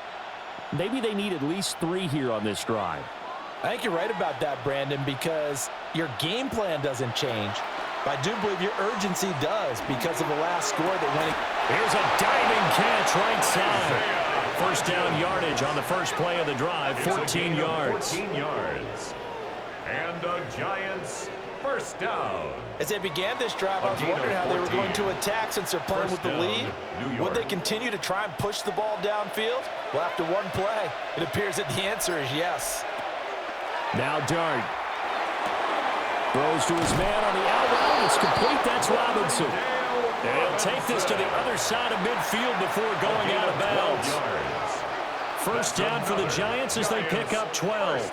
maybe they need at least 3 here on this drive. I think you're right about that, Brandon, because your game plan doesn't change. But I do believe your urgency does because of the last score that went. Here's a diving catch right side. First down yardage on the first play of the drive, 14 yards. 14 yards. And the Giants first down. As they began this drive, I was wondering how they were going to attack since they're playing with the lead. Would they continue to try and push the ball downfield? Well, after one play, it appears that the answer is yes. Now Dart. Throws to his man on the out route. It's complete. That's Robinson. And he'll take this to the other side of midfield before going out of bounds. First down for the Giants as they pick up 12.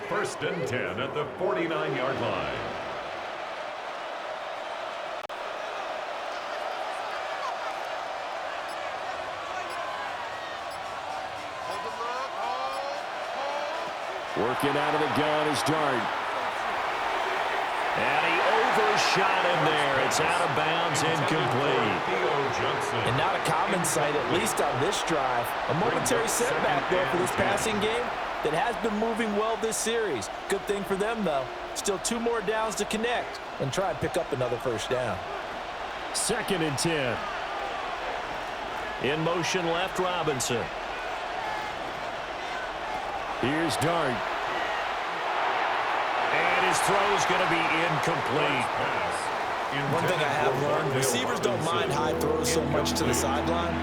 First and 10 at the 49-yard line. Working out of the gun is Dart. And he overshot him there. It's out of bounds, incomplete. And not a common sight, at least on this drive. A momentary setback there for this passing game that has been moving well this series. Good thing for them, though. Still 2 more downs to connect and try and pick up another first down. 2nd and 10. In motion left, Robinson. Here's Dart. And his throw's going to be incomplete. One thing I have learned, receivers don't mind high throws so much to the sideline,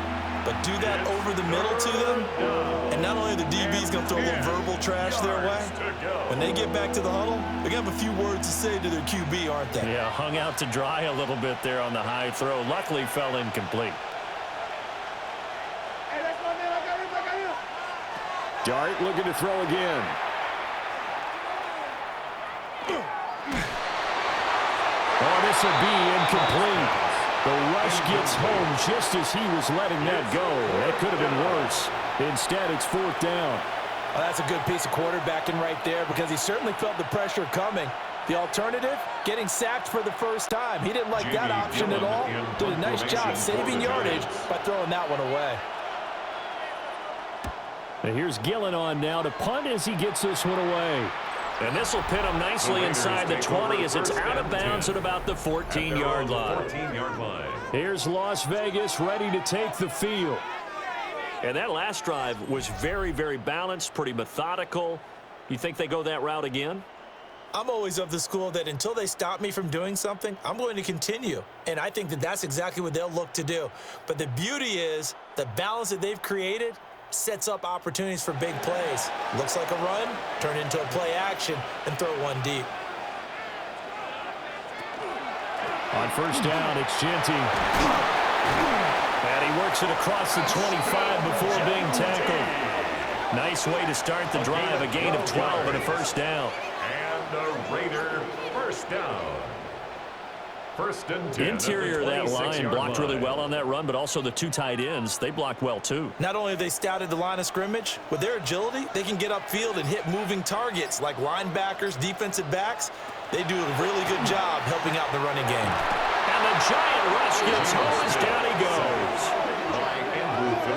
but do that over the middle to them, and not only are the DBs going to throw a little verbal trash their way, when they get back to the huddle, they're going to have a few words to say to their QB, aren't they? Yeah, hung out to dry a little bit there on the high throw. Luckily fell incomplete. Dart looking to throw again. Oh, this will be incomplete. The rush gets home just as he was letting that go. That could have been worse. Instead, it's 4th down. Well, that's a good piece of quarterbacking right there because he certainly felt the pressure coming. The alternative, getting sacked for the first time. He didn't like that option at all. Did a nice job saving yardage by throwing that one away. And here's Gillen on now to punt as he gets this one away. And this will pin him nicely inside the 20 as it's out of bounds at about the 14-yard line. Here's Las Vegas ready to take the field. And that last drive was very, very balanced, pretty methodical. You think they go that route again? I'm always of the school that until they stop me from doing something, I'm going to continue. And I think that that's exactly what they'll look to do. But the beauty is the balance that they've created sets up opportunities for big plays. Looks like a run, turn into a play action, and throw one deep. On first down, it's Genty. And he works it across the 25 before being tackled. Nice way to start the drive, a gain of 12 and a first down. And a Raider first down. First and 10. Interior of that line blocked really well on that run, but also the two tight ends, they blocked well too. Not only have they scouted the line of scrimmage, with their agility, they can get upfield and hit moving targets like linebackers, defensive backs. They do a really good job helping out in the running game. And the giant rush gets home as down he goes.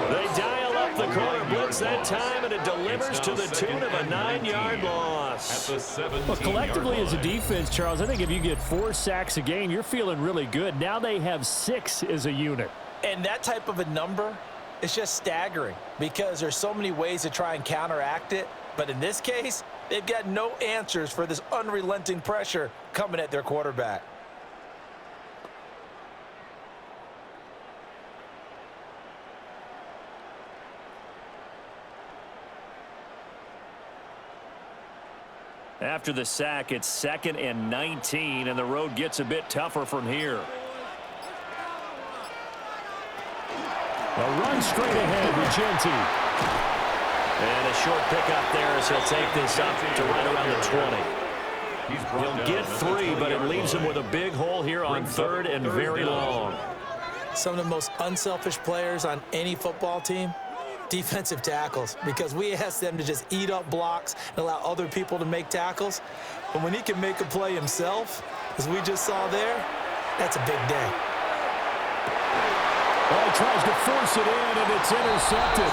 They dial up the corner blitz that time, and it delivers to the tune of a 9-yard loss. Well, collectively as a defense, Charles, I think if you get 4 sacks a game, you're feeling really good. Now they have 6 as a unit. And that type of a number is just staggering because there's so many ways to try and counteract it. But in this case, they've got no answers for this unrelenting pressure coming at their quarterback. After the sack, it's 2nd and 19, and the road gets a bit tougher from here. A run straight ahead with Genty. And a short pickup there as he'll take this up to right around the 20. He'll get 3, but it leaves him with a big hole here on 3rd and very long. Some of the most unselfish players on any football team, defensive tackles, because we ask them to just eat up blocks and allow other people to make tackles. But when he can make a play himself, as we just saw there, that's a big day. Well, he tries to force it in, and it's intercepted.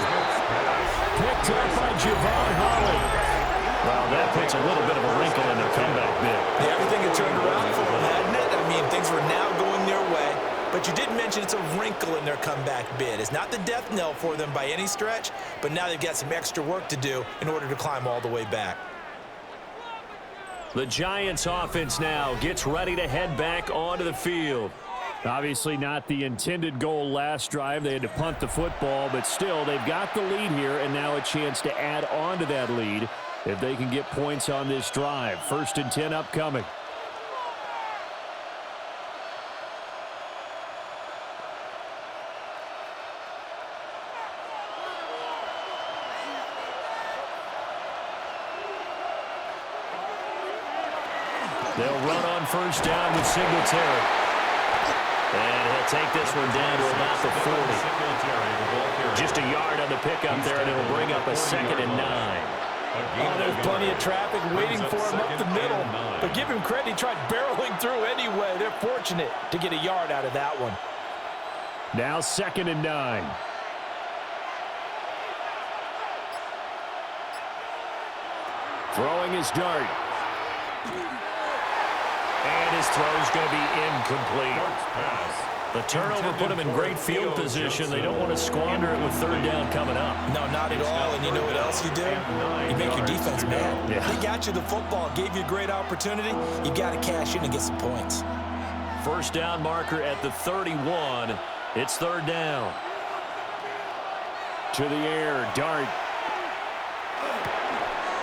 Picked up by Javon Holland. Well, that puts a little bit of a wrinkle in their comeback bid. Yeah, everything had turned around for them, hadn't it? I mean, things were now going their way. But you did mention it's a wrinkle in their comeback bid. It's not the death knell for them by any stretch, but now they've got some extra work to do in order to climb all the way back. The Giants offense now gets ready to head back onto the field. Obviously not the intended goal last drive. They had to punt the football, but still they've got the lead here, and now a chance to add on to that lead if they can get points on this drive. 1st and 10 upcoming. They'll run on first down with Singletary. And he'll take this one down to about the 40. Just a yard on the pickup there, and it'll bring up a 2nd and 9. Oh, there's plenty of traffic waiting for him up the middle. But give him credit, he tried barreling through anyway. They're fortunate to get a yard out of that one. Now 2nd and 9. Throwing his dart. And his throw's going to be incomplete. The turnover put him in great field position. They don't want to squander it with 3rd down coming up. No, not at all. And you know what else you do? You make your defense mad. Yeah. They got you the football, gave you a great opportunity. You got to cash in and get some points. First down marker at the 31. It's 3rd down. To the air, dart.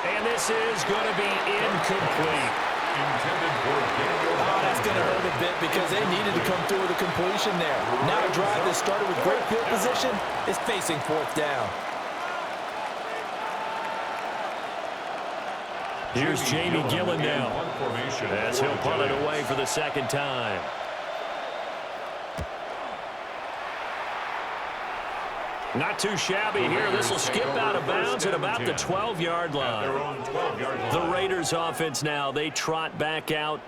And this is going to be incomplete. Oh, that's going to hurt a bit because they needed to come through with a completion there. Now a drive that started with great field position is facing 4th down. Here's Jamie Gillen now as he'll punt it away for the 2nd time. Not too shabby here. This will skip out of bounds at about the 12-yard line. The Raiders offense now, they trot back out.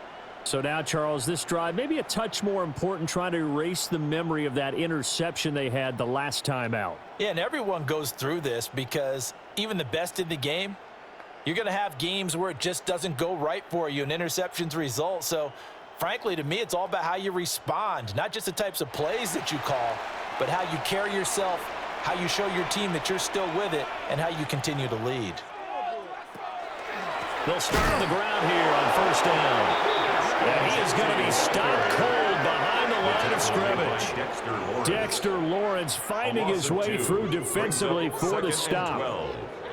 So now, Charles, this drive maybe a touch more important, trying to erase the memory of that interception they had the last time out. Yeah, and everyone goes through this because even the best in the game, you're going to have games where it just doesn't go right for you and interceptions result. So, frankly, to me, it's all about how you respond, not just the types of plays that you call, but how you carry yourself, how you show your team that you're still with it, and how you continue to lead. They'll start on the ground here on first down. And he is going to be stopped cold behind the line of scrimmage. Dexter Lawrence finding his way through defensively for the stop.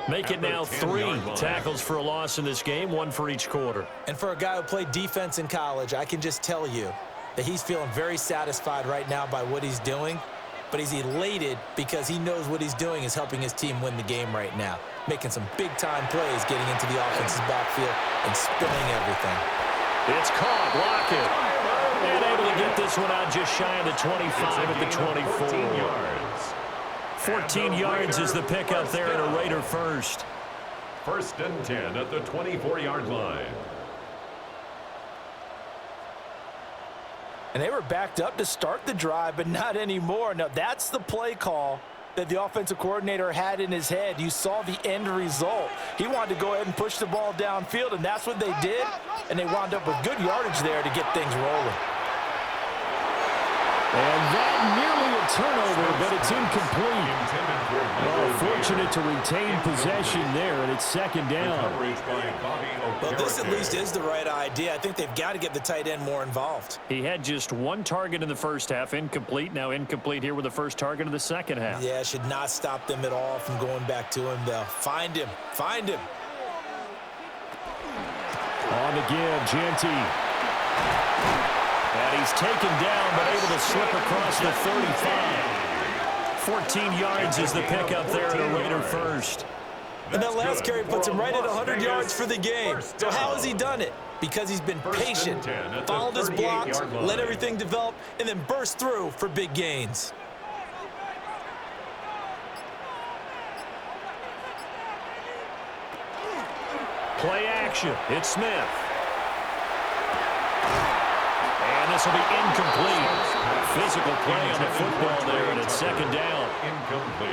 Make it now 3 tackles for a loss in this game, 1 for each quarter. And for a guy who played defense in college, I can just tell you that he's feeling very satisfied right now by what he's doing, but he's elated because he knows what he's doing is helping his team win the game right now, making some big-time plays, getting into the offense's backfield and spinning everything. It's caught, Lockett, and able to get this one out just shy of the 25 at the 24. 14 yards is the pickup there at a Raider first. First and 10 at the 24-yard line. And they were backed up to start the drive, but not anymore. Now, that's the play call that the offensive coordinator had in his head. You saw the end result. He wanted to go ahead and push the ball downfield, and that's what they did. And they wound up with good yardage there to get things rolling. And that nearly a turnover, but it's incomplete. Oh, fortunate to retain possession there, and it's second down. Well, this at least is the right idea. I think they've got to get the tight end more involved. He had just 1 target in the first half, incomplete. Now incomplete here with the first target of the second half. Yeah, should not stop them at all from going back to him, though. Find him. Find him. On the give, Genty. And he's taken down, but able to slip across the 35. 14 yards is the pickup there at a Raider first. And that last carry puts him right at 100 yards for the game. So how has he done it? Because he's been patient, followed his blocks, let everything develop, and then burst through for big gains. Play action. It's Smith. And this will be incomplete. Physical play on the football there, and it's second down. Incomplete.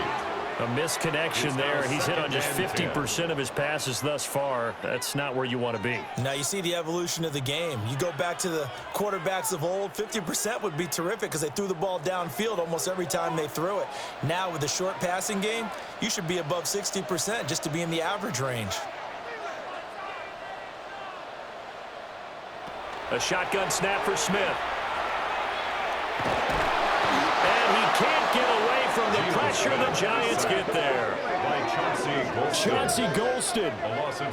A misconnection there. He's hit on just 50% of his passes thus far. That's not where you want to be. Now you see the evolution of the game. You go back to the quarterbacks of old, 50% would be terrific because they threw the ball downfield almost every time they threw it. Now with the short passing game, you should be above 60% just to be in the average range. A shotgun snap for Smith. And he can't get away from the pressure. The Giants get there. Chauncey Golston.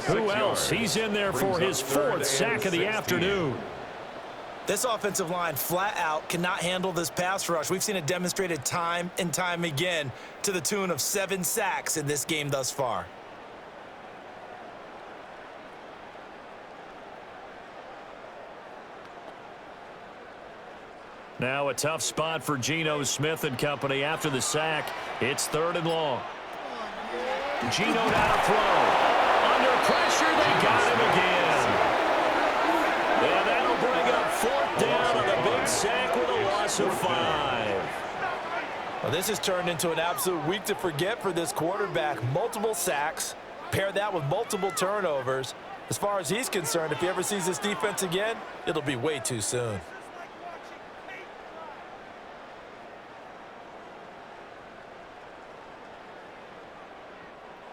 Who else? He's in there for his 4th sack of the afternoon. This offensive line flat out cannot handle this pass rush. We've seen it demonstrated time and time again to the tune of 7 sacks in this game thus far. Now a tough spot for Geno Smith and company after the sack. It's 3rd and long. Geno now to throw. Under pressure, they got him again. And that'll bring up 4th down on the big sack with a loss of 5. Well, this has turned into an absolute week to forget for this quarterback. Multiple sacks. Pair that with multiple turnovers. As far as he's concerned, if he ever sees this defense again, it'll be way too soon.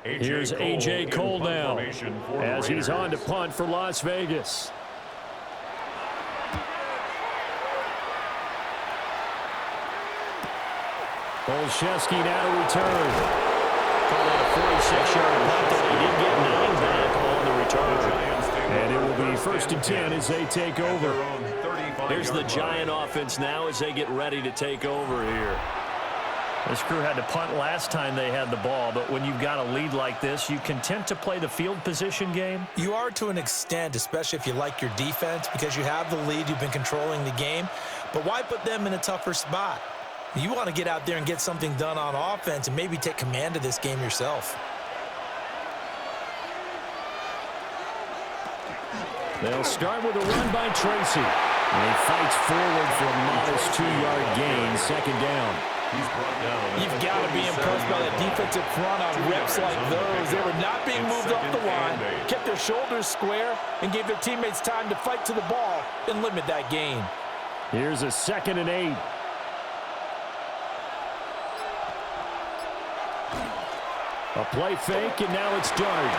Here's A.J. Cole now as he's on to punt for Las Vegas. Olszewski now to return. Call it a 46-yard punt, though he did get 9 back on the return. And it will be 1st and 10 as they take over. Here's the Giant offense now as they get ready to take over here. This crew had to punt last time they had the ball, but when you've got a lead like this, you content to play the field position game? You are to an extent, especially if you like your defense, because you have the lead, you've been controlling the game. But why put them in a tougher spot? You want to get out there and get something done on offense and maybe take command of this game yourself. They'll start with a run by Tracy. And he fights forward for a modest 2-yard gain, second down. You've got to be impressed by that defensive front on reps like those. They were not being moved off the line, kept their shoulders square, and gave their teammates time to fight to the ball and limit that gain. Here's a 2nd and 8. A play fake, and now it's Dart.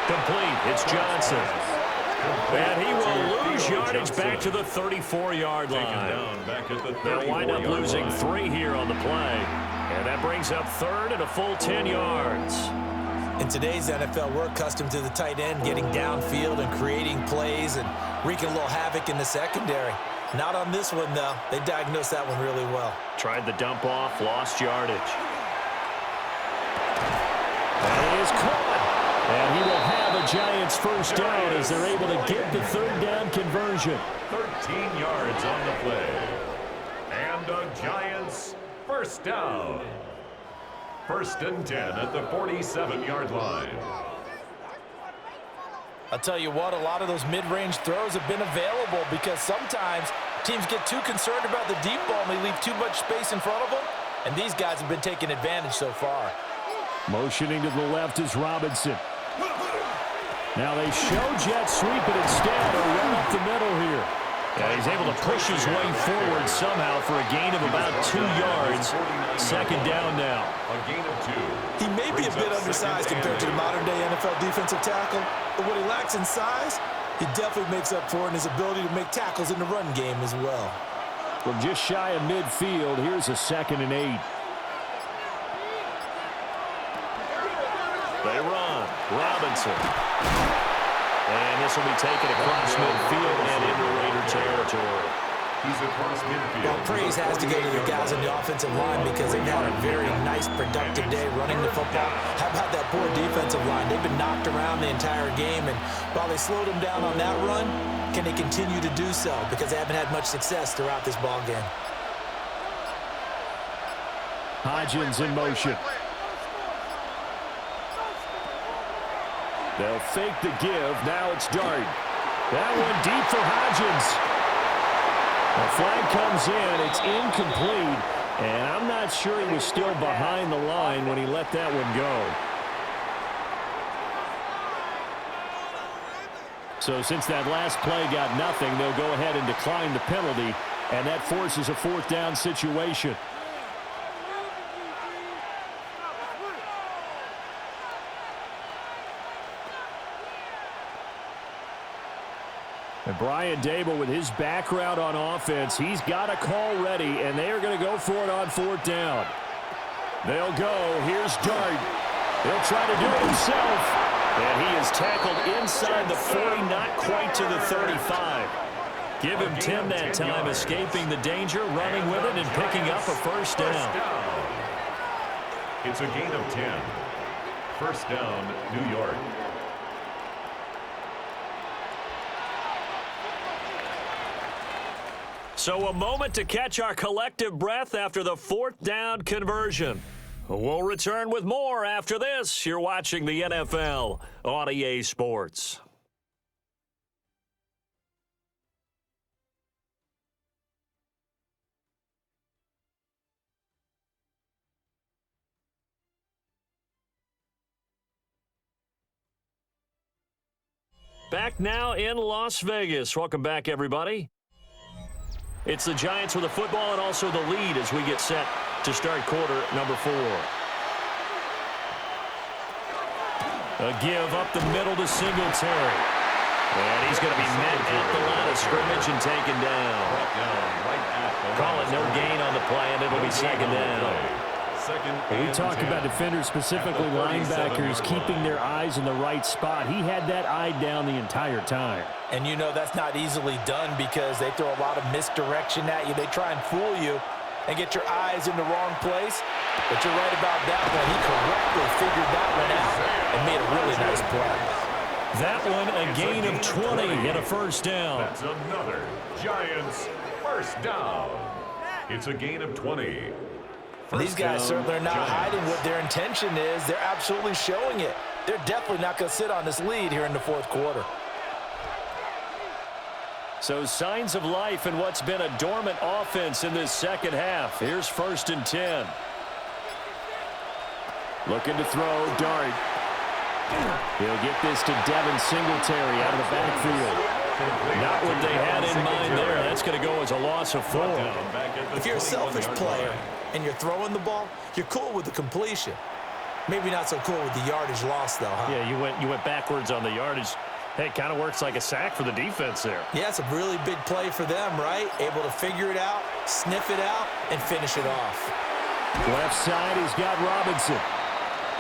Complete. It's Johnson. And he will lose yardage back to the 34-yard line. They'll wind up losing 3 here on the play. And that brings up third and a full 10 yards. In today's NFL, we're accustomed to the tight end getting downfield and creating plays and wreaking a little havoc in the secondary. Not on this one, though. They diagnosed that one really well. Tried the dump off, lost yardage. And it is caught. And he will have a Giants first down as they're able to get the third down conversion. 13 yards on the play. And the Giants first down. First and 10 at the 47-yard line. I'll tell you what, a lot of those mid-range throws have been available because sometimes teams get too concerned about the deep ball and they leave too much space in front of them, and these guys have been taking advantage so far. Motioning to the left is Robinson. Now they show jet sweep, but instead a run up the middle here. Yeah, he's able to push his way forward somehow for a gain of about 2 yards. Second down now. A gain of 2. He may be a bit undersized compared to the modern-day NFL defensive tackle, but what he lacks in size, he definitely makes up for in his ability to make tackles in the run game as well. From just shy of midfield, here's a 2nd and 8. They run. Robinson. And this will be taken across midfield and into Raider territory. He's across midfield. Well, praise has to go to the guys on the offensive line because they've had a very nice, productive day running the football. How about that poor defensive line? They've been knocked around the entire game, and while they slowed them down on that run, can they continue to do so? Because they haven't had much success throughout this ball game. Hodgins in motion. They'll fake the give. Now it's Dart. That one deep for Hodgins. The flag comes in. It's incomplete. And I'm not sure he was still behind the line when he let that one go. So since that last play got nothing, they'll go ahead and decline the penalty. And that forces a 4th down situation. And Brian Dable, with his background on offense, he's got a call ready, and they are going to go for it on 4th down. They'll go. Here's Dart. He'll try to do it himself. And he is tackled inside the 40, not quite to the 35. Give him 10 that time, escaping the danger, running with it, and picking up a first down. It's a gain of 10. First down, New York. So a moment to catch our collective breath after the 4th down conversion. We'll return with more after this. You're watching the NFL on EA Sports. Back now in Las Vegas. Welcome back, everybody. It's the Giants with the football and also the lead as we get set to start quarter number 4. A give up the middle to Singletary. And he's going to be met at the line of scrimmage and taken down. Call it no gain on the play, and it'll be second down. We talked about defenders, specifically linebackers, keeping their eyes in the right spot. He had that eye down the entire time. And you know that's not easily done because they throw a lot of misdirection at you. They try and fool you and get your eyes in the wrong place. But you're right about that one. He correctly figured that one out and made a really nice play. That one a gain of 20 and a first down. That's another Giants first down. It's a gain of 20. These guys certainly are not hiding what their intention is. They're absolutely showing it. They're definitely not going to sit on this lead here in the 4th quarter. So signs of life in what's been a dormant offense in this second half. Here's 1st and 10. Looking to throw, Dart. He'll get this to Devin Singletary out of the backfield. Not what they had in mind there. That's going to go as a loss of 4. If you're a selfish player and you're throwing the ball, you're cool with the completion. Maybe not so cool with the yardage loss, though, huh? Yeah, you went backwards on the yardage. Hey, it kind of works like a sack for the defense there. Yeah, it's a really big play for them, right? Able to figure it out, sniff it out, and finish it off. Left side, he's got Robinson.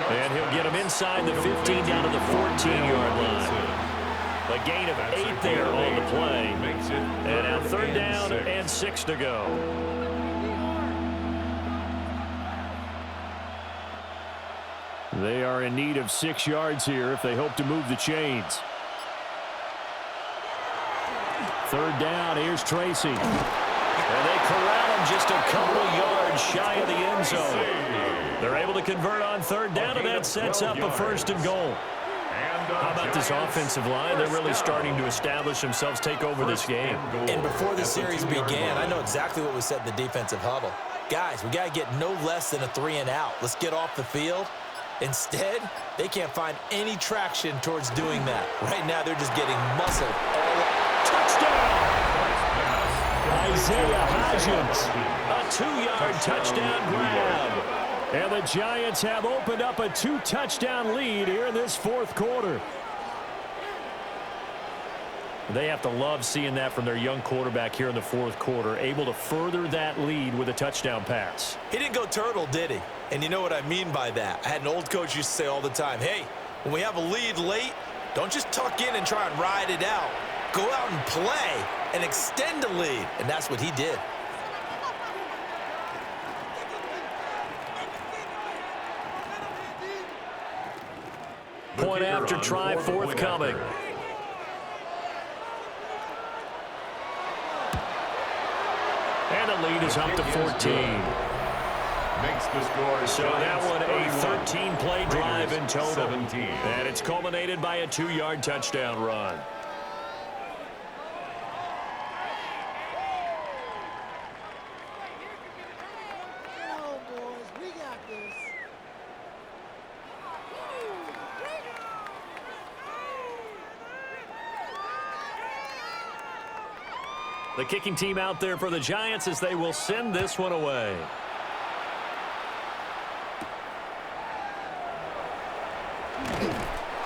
And he'll get him inside the 15 down to the 14-yard line. A gain of 8 there on the play. And now 3rd down and 6 to go. They are in need of 6 yards here if they hope to move the chains. 3rd down, here's Tracy. And they corral him just a couple yards shy of the end zone. They're able to convert on 3rd down, and that sets up a 1st and goal. How about this offensive line? They're really starting to establish themselves, take over this game. And before the series began, I know exactly what we said in the defensive huddle. Guys, we got to get no less than a 3-and-out. Let's get off the field. Instead, they can't find any traction towards doing that. Right now, they're just getting muscled. Touchdown! Isaiah Hodgins, a 2-yard touchdown grab. And the Giants have opened up a 2-touchdown lead here in this 4th quarter. They have to love seeing that from their young quarterback here in the 4th quarter, able to further that lead with a touchdown pass. He didn't go turtle, did he? And you know what I mean by that. I had an old coach used to say all the time, hey, when we have a lead late, don't just tuck in and try and ride it out. Go out and play and extend the lead. And that's what he did. Point after try forthcoming. And the lead is up to 14. Makes the score. So that one a 13-play drive in total. 17. And it's culminated by a 2-yard touchdown run. The kicking team out there for the Giants as they will send this one away.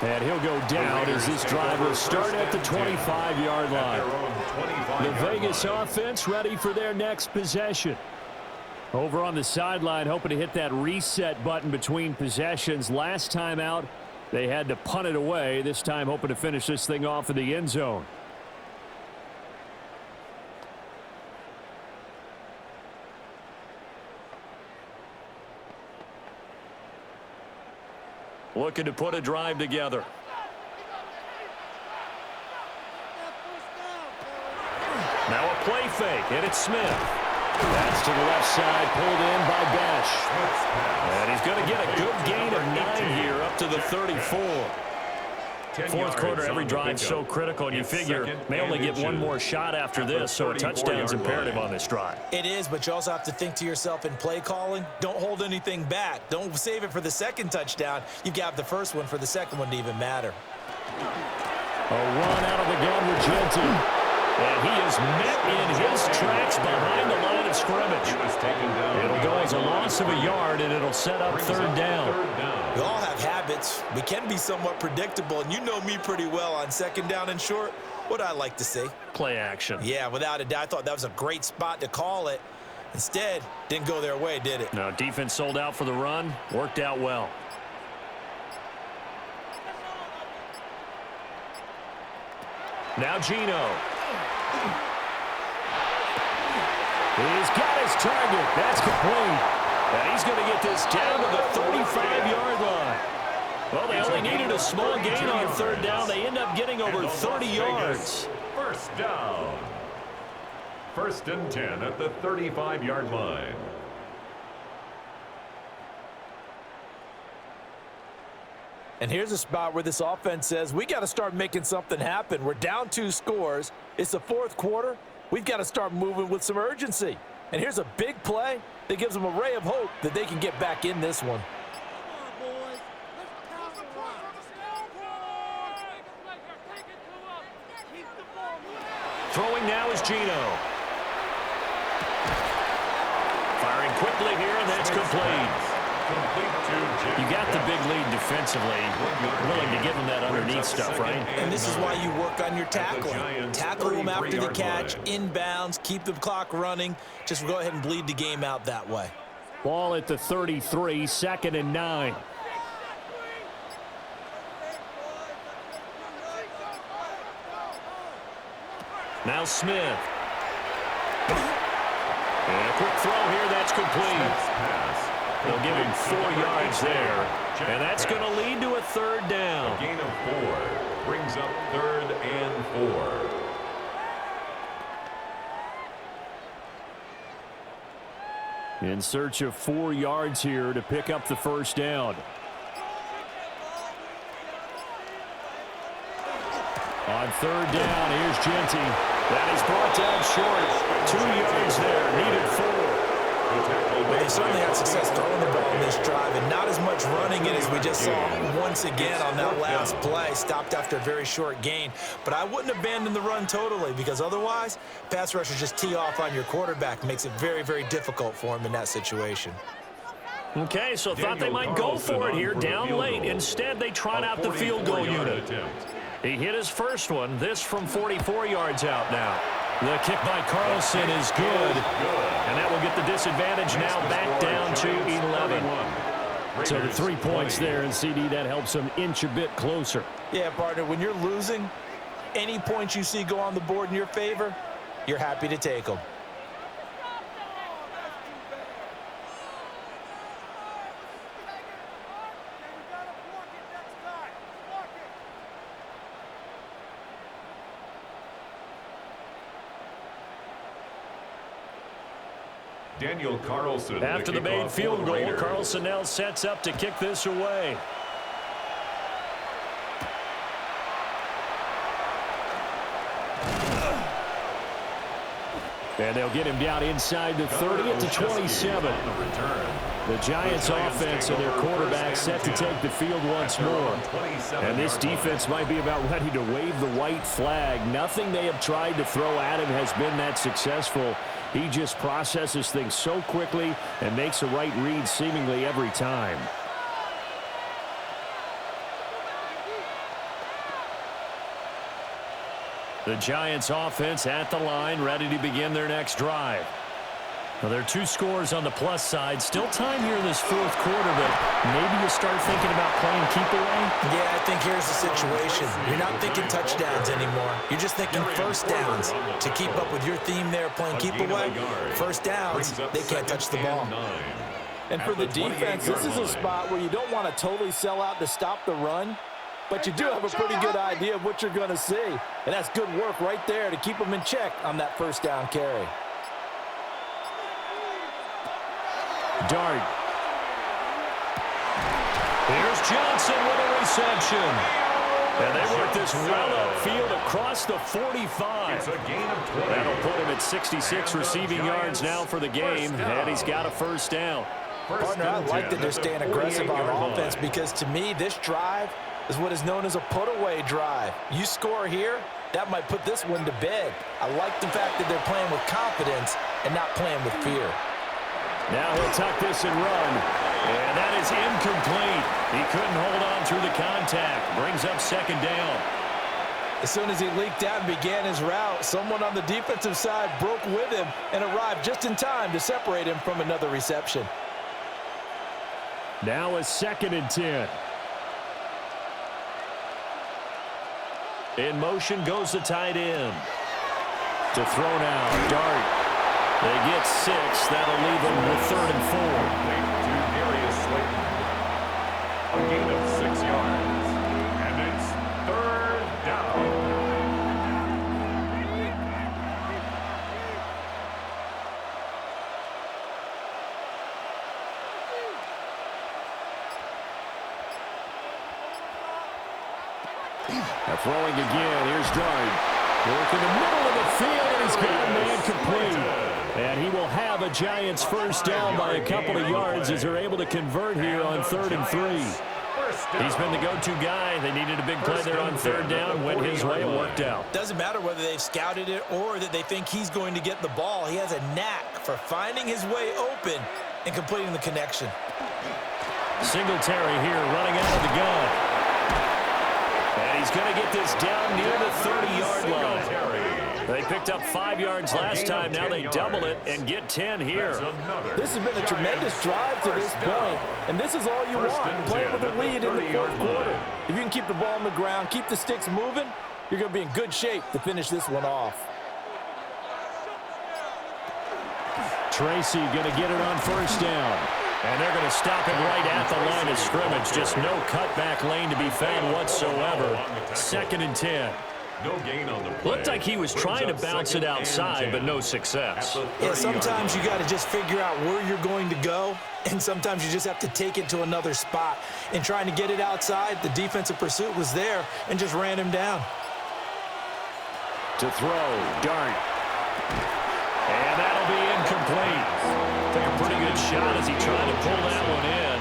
And he'll go down as this drive will start at the 25-yard line. The Vegas offense ready for their next possession. Over on the sideline, hoping to hit that reset button between possessions. Last time out, they had to punt it away. This time, hoping to finish this thing off in the end zone. Looking to put a drive together. Now a play fake, and it's Smith. That's to the left side, pulled in by Besh. And he's going to get a good gain of 9 here, up to the 34. 4th quarter, every drive so critical, and you figure may only get one more shot after this, so a touchdown's imperative on this drive. It is, but you also have to think to yourself in play calling, don't hold anything back. Don't save it for the 2nd touchdown. You've got the 1st one for the 2nd one to even matter. A run out of the gun with Genty. And he is met in his tracks behind the line of scrimmage. It'll go as a loss of a yard, and it'll set up 3rd down. We all have habits. We can be somewhat predictable, and you know me pretty well on 2nd down and short. What I like to see. Play action. Yeah, without a doubt, I thought that was a great spot to call it. Instead, didn't go their way, did it? No, defense sold out for the run. Worked out well. Now Geno. He's got his target. That's complete. And he's going to get this down to the 35-yard line. Well, they only needed a small gain on 3rd down. They end up getting over 30 yards. 1st down. 1st and 10 at the 35-yard line. And here's a spot where this offense says, we got to start making something happen. We're down 2 scores. It's the 4th quarter. We've got to start moving with some urgency. And here's a big play that gives them a ray of hope that they can get back in this one. Throwing now is Geno. Firing quickly here, and that's complete. You got the big lead defensively, willing to give them that underneath stuff, right? And this is why you work on your tackling. Tackle them after the catch, inbounds, keep the clock running. Just go ahead and bleed the game out that way. Ball at the 33, 2nd and 9. Now Smith. And a quick throw here, that's complete. They'll give him 4 yards there. And that's going to lead to a 3rd down. A gain of 4 brings up 3rd and 4. In search of 4 yards here to pick up the 1st down. On 3rd down, here's Genty. That is brought down short. 2 yards there, needed 4. Well, they certainly had success throwing the ball in this drive, and not as much running it as we just saw once again on that last play. Stopped after a very short gain. But I wouldn't abandon the run totally, because otherwise, pass rushers just tee off on your quarterback. Makes it very, very difficult for him in that situation. Okay, so thought they might go for it here, down late. Instead, they trot out the field goal unit. He hit his first one. This from 44 yards out now. The kick by Carlson is good. And that will get the disadvantage now back down to 11. So the 3 points there, and CD, that helps them inch a bit closer. Yeah, partner, when you're losing, any points you see go on the board in your favor, you're happy to take them. Daniel Carlson. After the made field goal, Carlson now sets up to kick this away. And they'll get him down inside the 30 at the 27. The Giants offense and their quarterback set to take the field once more. And this defense might be about ready to wave the white flag. Nothing they have tried to throw at him has been that successful. He just processes things so quickly and makes a right read seemingly every time. The Giants offense at the line, ready to begin their next drive. Well, there are 2 scores on the plus side. Still time here in this 4th quarter, but maybe you start thinking about playing keep away? Yeah, I think here's the situation. You're not thinking touchdowns anymore. You're just thinking first downs. To keep up with your theme there, playing keep away, first downs, they can't touch the ball. And for the defense, this is a spot where you don't want to totally sell out to stop the run, but you do have a pretty good idea of what you're going to see. And that's good work right there to keep them in check on that first down carry. Dart. Here's Johnson with a reception. And they work this well upfield across the 45. It's a gain of 20. That'll put him at 66 receiving yards now for the game, and he's got a first down. Partner, I like that they're staying aggressive on offense, because to me, this drive is what is known as a put-away drive. You score here, that might put this one to bed. I like the fact that they're playing with confidence and not playing with fear. Now he'll tuck this and run. And that is incomplete. He couldn't hold on through the contact. Brings up 2nd down. As soon as he leaked out and began his route, someone on the defensive side broke with him and arrived just in time to separate him from another reception. Now a 2nd and 10. In motion goes the tight end. To throw now, Dart. They get 6. That'll leave them with 3rd and 4. A gain of 6 yards. And it's 3rd down. Now throwing again. Here's Dart. Work in the middle of the field, and he's got a man complete. And he will have a Giants first down by a couple of yards as they're able to convert here on 3rd and 3. He's been the go-to guy. They needed a big play there on 3rd down. Went his way and worked out. Doesn't matter whether they've scouted it or that they think he's going to get the ball. He has a knack for finding his way open and completing the connection. Singletary here running out of the gun. And he's going to get this down near the 30-yard line. They picked up 5 yards last time. Now they double it and get 10 here. This has been a tremendous drive to this point, and this is all you want, playing with a lead in the fourth quarter. If you can keep the ball on the ground, keep the sticks moving, you're going to be in good shape to finish this one off. Tracy going to get it on first down. And they're going to stop him right at the line of scrimmage. Just no cutback lane to be found whatsoever. 2nd and 10. No gain on the play. Looked like he was trying to bounce it outside, but no success. Yeah, sometimes you got to just figure out where you're going to go, and sometimes you just have to take it to another spot. And trying to get it outside, the defensive pursuit was there and just ran him down. To throw, Dart. And that'll be incomplete. Took a pretty good shot as he tried to pull that one in.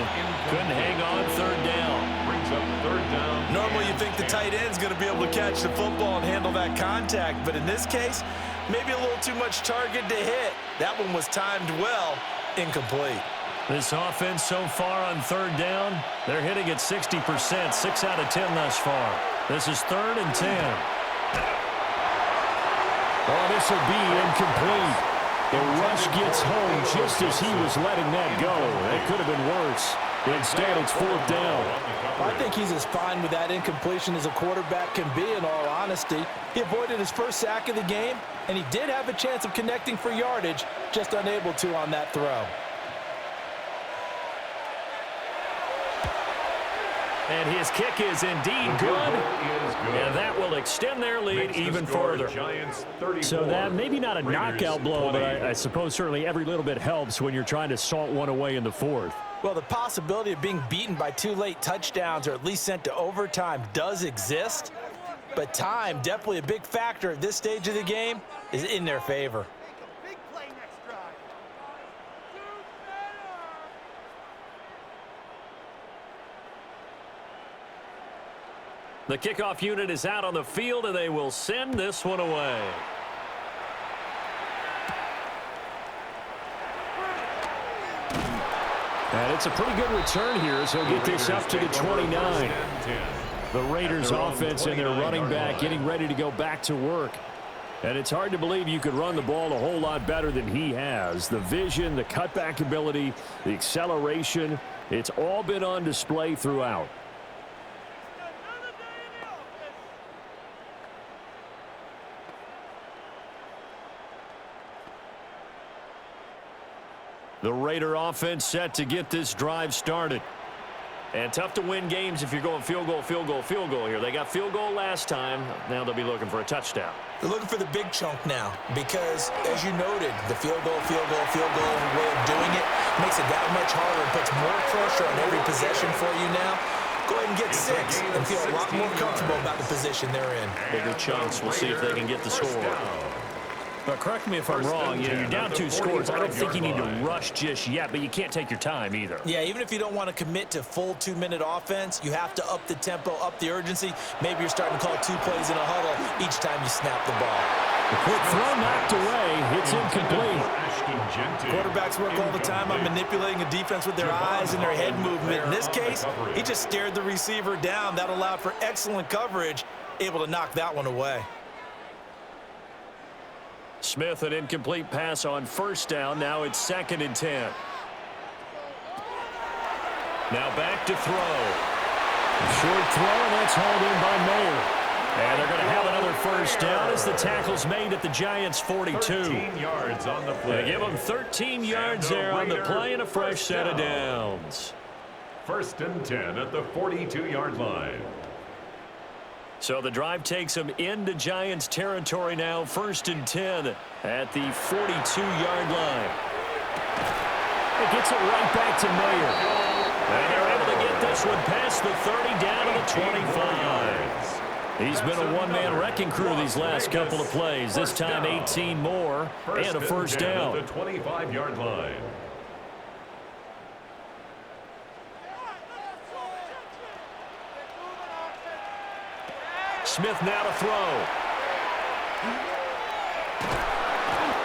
Couldn't hang on 3rd down. Brings up 3rd down. Normally you think the tight end's going to be able to catch the football and handle that contact, but in this case, maybe a little too much target to hit. That one was timed well, incomplete. This offense so far on 3rd down, they're hitting at 60%, 6 out of 10 thus far. This is 3rd and 10. Oh, this will be incomplete. The rush gets home just as he was letting that go. It could have been worse. Instead, it's 4th down. I think he's as fine with that incompletion as a quarterback can be, in all honesty. He avoided his first sack of the game, and he did have a chance of connecting for yardage, just unable to on that throw. And his kick is indeed good. And that will extend their lead even further. So that maybe not a knockout blow, but I suppose certainly every little bit helps when you're trying to salt one away in the 4th. Well, the possibility of being beaten by 2 late touchdowns or at least sent to overtime does exist, but time, definitely a big factor at this stage of the game, is in their favor. The kickoff unit is out on the field, and they will send this one away. And it's a pretty good return here as he'll get this up to the 29. The Raiders offense and their running back getting ready to go back to work. And it's hard to believe you could run the ball a whole lot better than he has. The vision, the cutback ability, the acceleration, it's all been on display throughout. The Raider offense set to get this drive started. And tough to win games if you're going field goal, field goal, field goal here. They got field goal last time. Now they'll be looking for a touchdown. They're looking for the big chunk now because, as you noted, the field goal way of doing it makes it that much harder and puts more pressure on every possession for you now. Go ahead and get 6 and feel a lot more comfortable about the position they're in. Bigger chunks. We'll see if they can get the score. But correct me if I'm wrong, you're down 2 scores. I don't think you need to rush just yet, but you can't take your time either. Yeah, even if you don't want to commit to full 2-minute offense, you have to up the tempo, up the urgency. Maybe you're starting to call 2 plays in a huddle each time you snap the ball. The quick throw knocked away. It's incomplete. Quarterbacks work all the time on manipulating a defense with their eyes and their head movement. In this case, he just stared the receiver down. That allowed for excellent coverage, able to knock that one away. Smith, an incomplete pass on first down. Now it's 2nd and 10. Now back to throw. Short throw, and that's hauled in by Mayer. And they're going to have another first down as the tackle's made at the Giants' 42. 13 yards on the play. They give them 13 yards there on the play and a fresh set of downs. 1st and 10 at the 42-yard line. So the drive takes them into Giants territory now. 1st and 10 at the 42-yard line. It gets it right back to Mayer. And they're able to get this one past the 30 down to the 25. He's been a one-man wrecking crew these last couple of plays. This time 18 more and a first down. At the 25-yard line. Smith now to throw.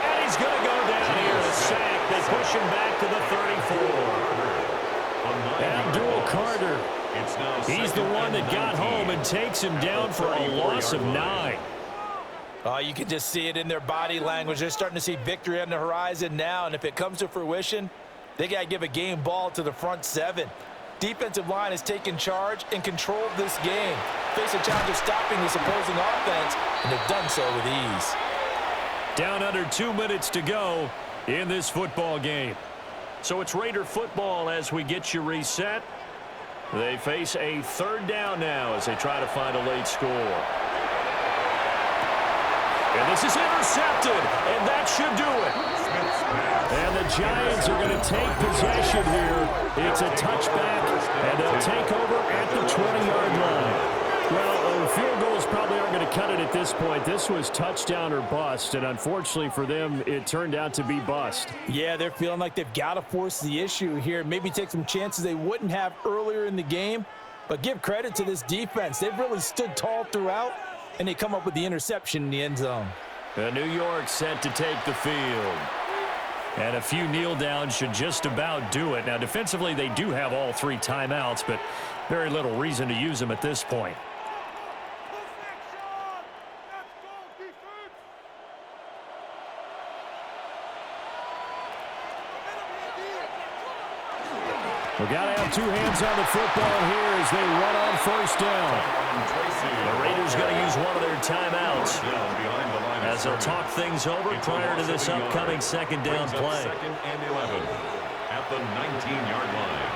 And he's going to go down here. A sack. They push him back to the Carter. He's the one that got home and takes him down for a loss of 9. Oh, you can just see it in their body language. They're starting to see victory on the horizon now, and if it comes to fruition, they got to give a game ball to the front 7. Defensive line has taken charge and controlled this game. Face a challenge of stopping this opposing offense, and they've done so with ease. Down under 2 minutes to go in this football game. So it's Raider football as we get you reset. They face a 3rd down now as they try to find a late score. And this is intercepted, and that should do it. And the Giants are going to take possession here. It's a touchback, and they'll take over at the 20-yard line. Well, field goals probably aren't going to cut it at this point. This was touchdown or bust, and unfortunately for them, it turned out to be bust. Yeah, they're feeling like they've got to force the issue here, maybe take some chances they wouldn't have earlier in the game. But give credit to this defense. They've really stood tall throughout, and they come up with the interception in the end zone. New York set to take the field. And a few kneel downs should just about do it. Now, defensively, they do have all 3 timeouts, but very little reason to use them at this point. We've got to have 2 hands on the football here as they run on 1st down. The Raiders going to use one of their timeouts as they'll talk things over prior to this upcoming 2nd down play. 2nd and 11 at the 19-yard line.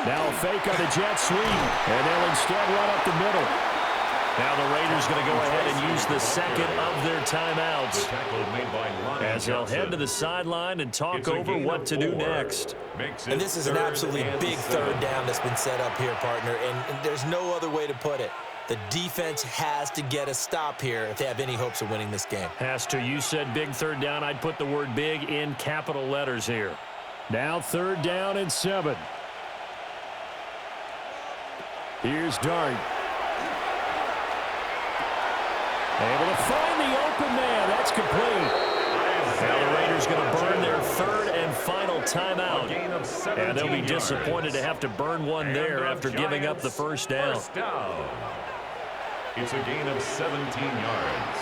Now a fake on the jet sweep, and they'll instead run up the middle. Now the Raiders going to go ahead and use the 2nd of their timeouts as they'll head to the sideline and talk over what to do next. And this is an absolutely big 3rd down that's been set up here, partner, and there's no other way to put it. The defense has to get a stop here if they have any hopes of winning this game. Has to. You said big 3rd down. I'd put the word big in capital letters here. Now 3rd down and 7. Here's Dart. Able to find the open man. That's complete. Now the Raiders going to burn their 3rd and final timeout. And they'll be disappointed to have to burn one there after giving up the 1st down. It's a gain of 17 yards.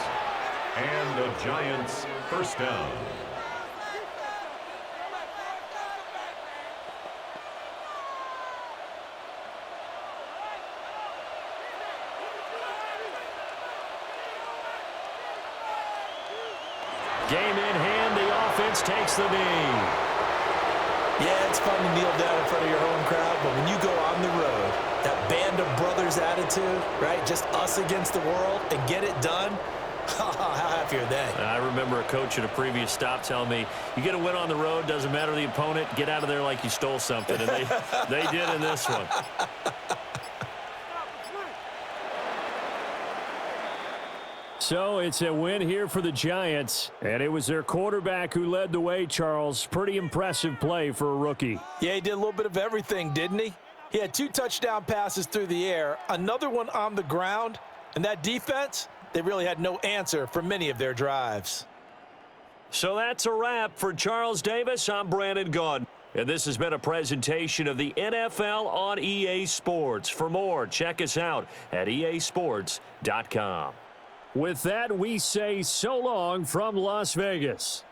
And the Giants 1st down. Game in hand, the offense takes the knee. Yeah, it's fun to kneel down in front of your home crowd, but when you go on the road, that band of brothers attitude, right, just us against the world, and get it done, how happy are they? I remember a coach at a previous stop telling me, you get a win on the road, doesn't matter the opponent, get out of there like you stole something, and they did in this one. So it's a win here for the Giants, and it was their quarterback who led the way, Charles. Pretty impressive play for a rookie. Yeah, he did a little bit of everything, didn't he? He had 2 touchdown passes through the air, another one on the ground, and that defense, they really had no answer for many of their drives. So that's a wrap for Charles Davis. I'm Brandon Gaudin. And this has been a presentation of the NFL on EA Sports. For more, check us out at easports.com. With that, we say so long from Las Vegas.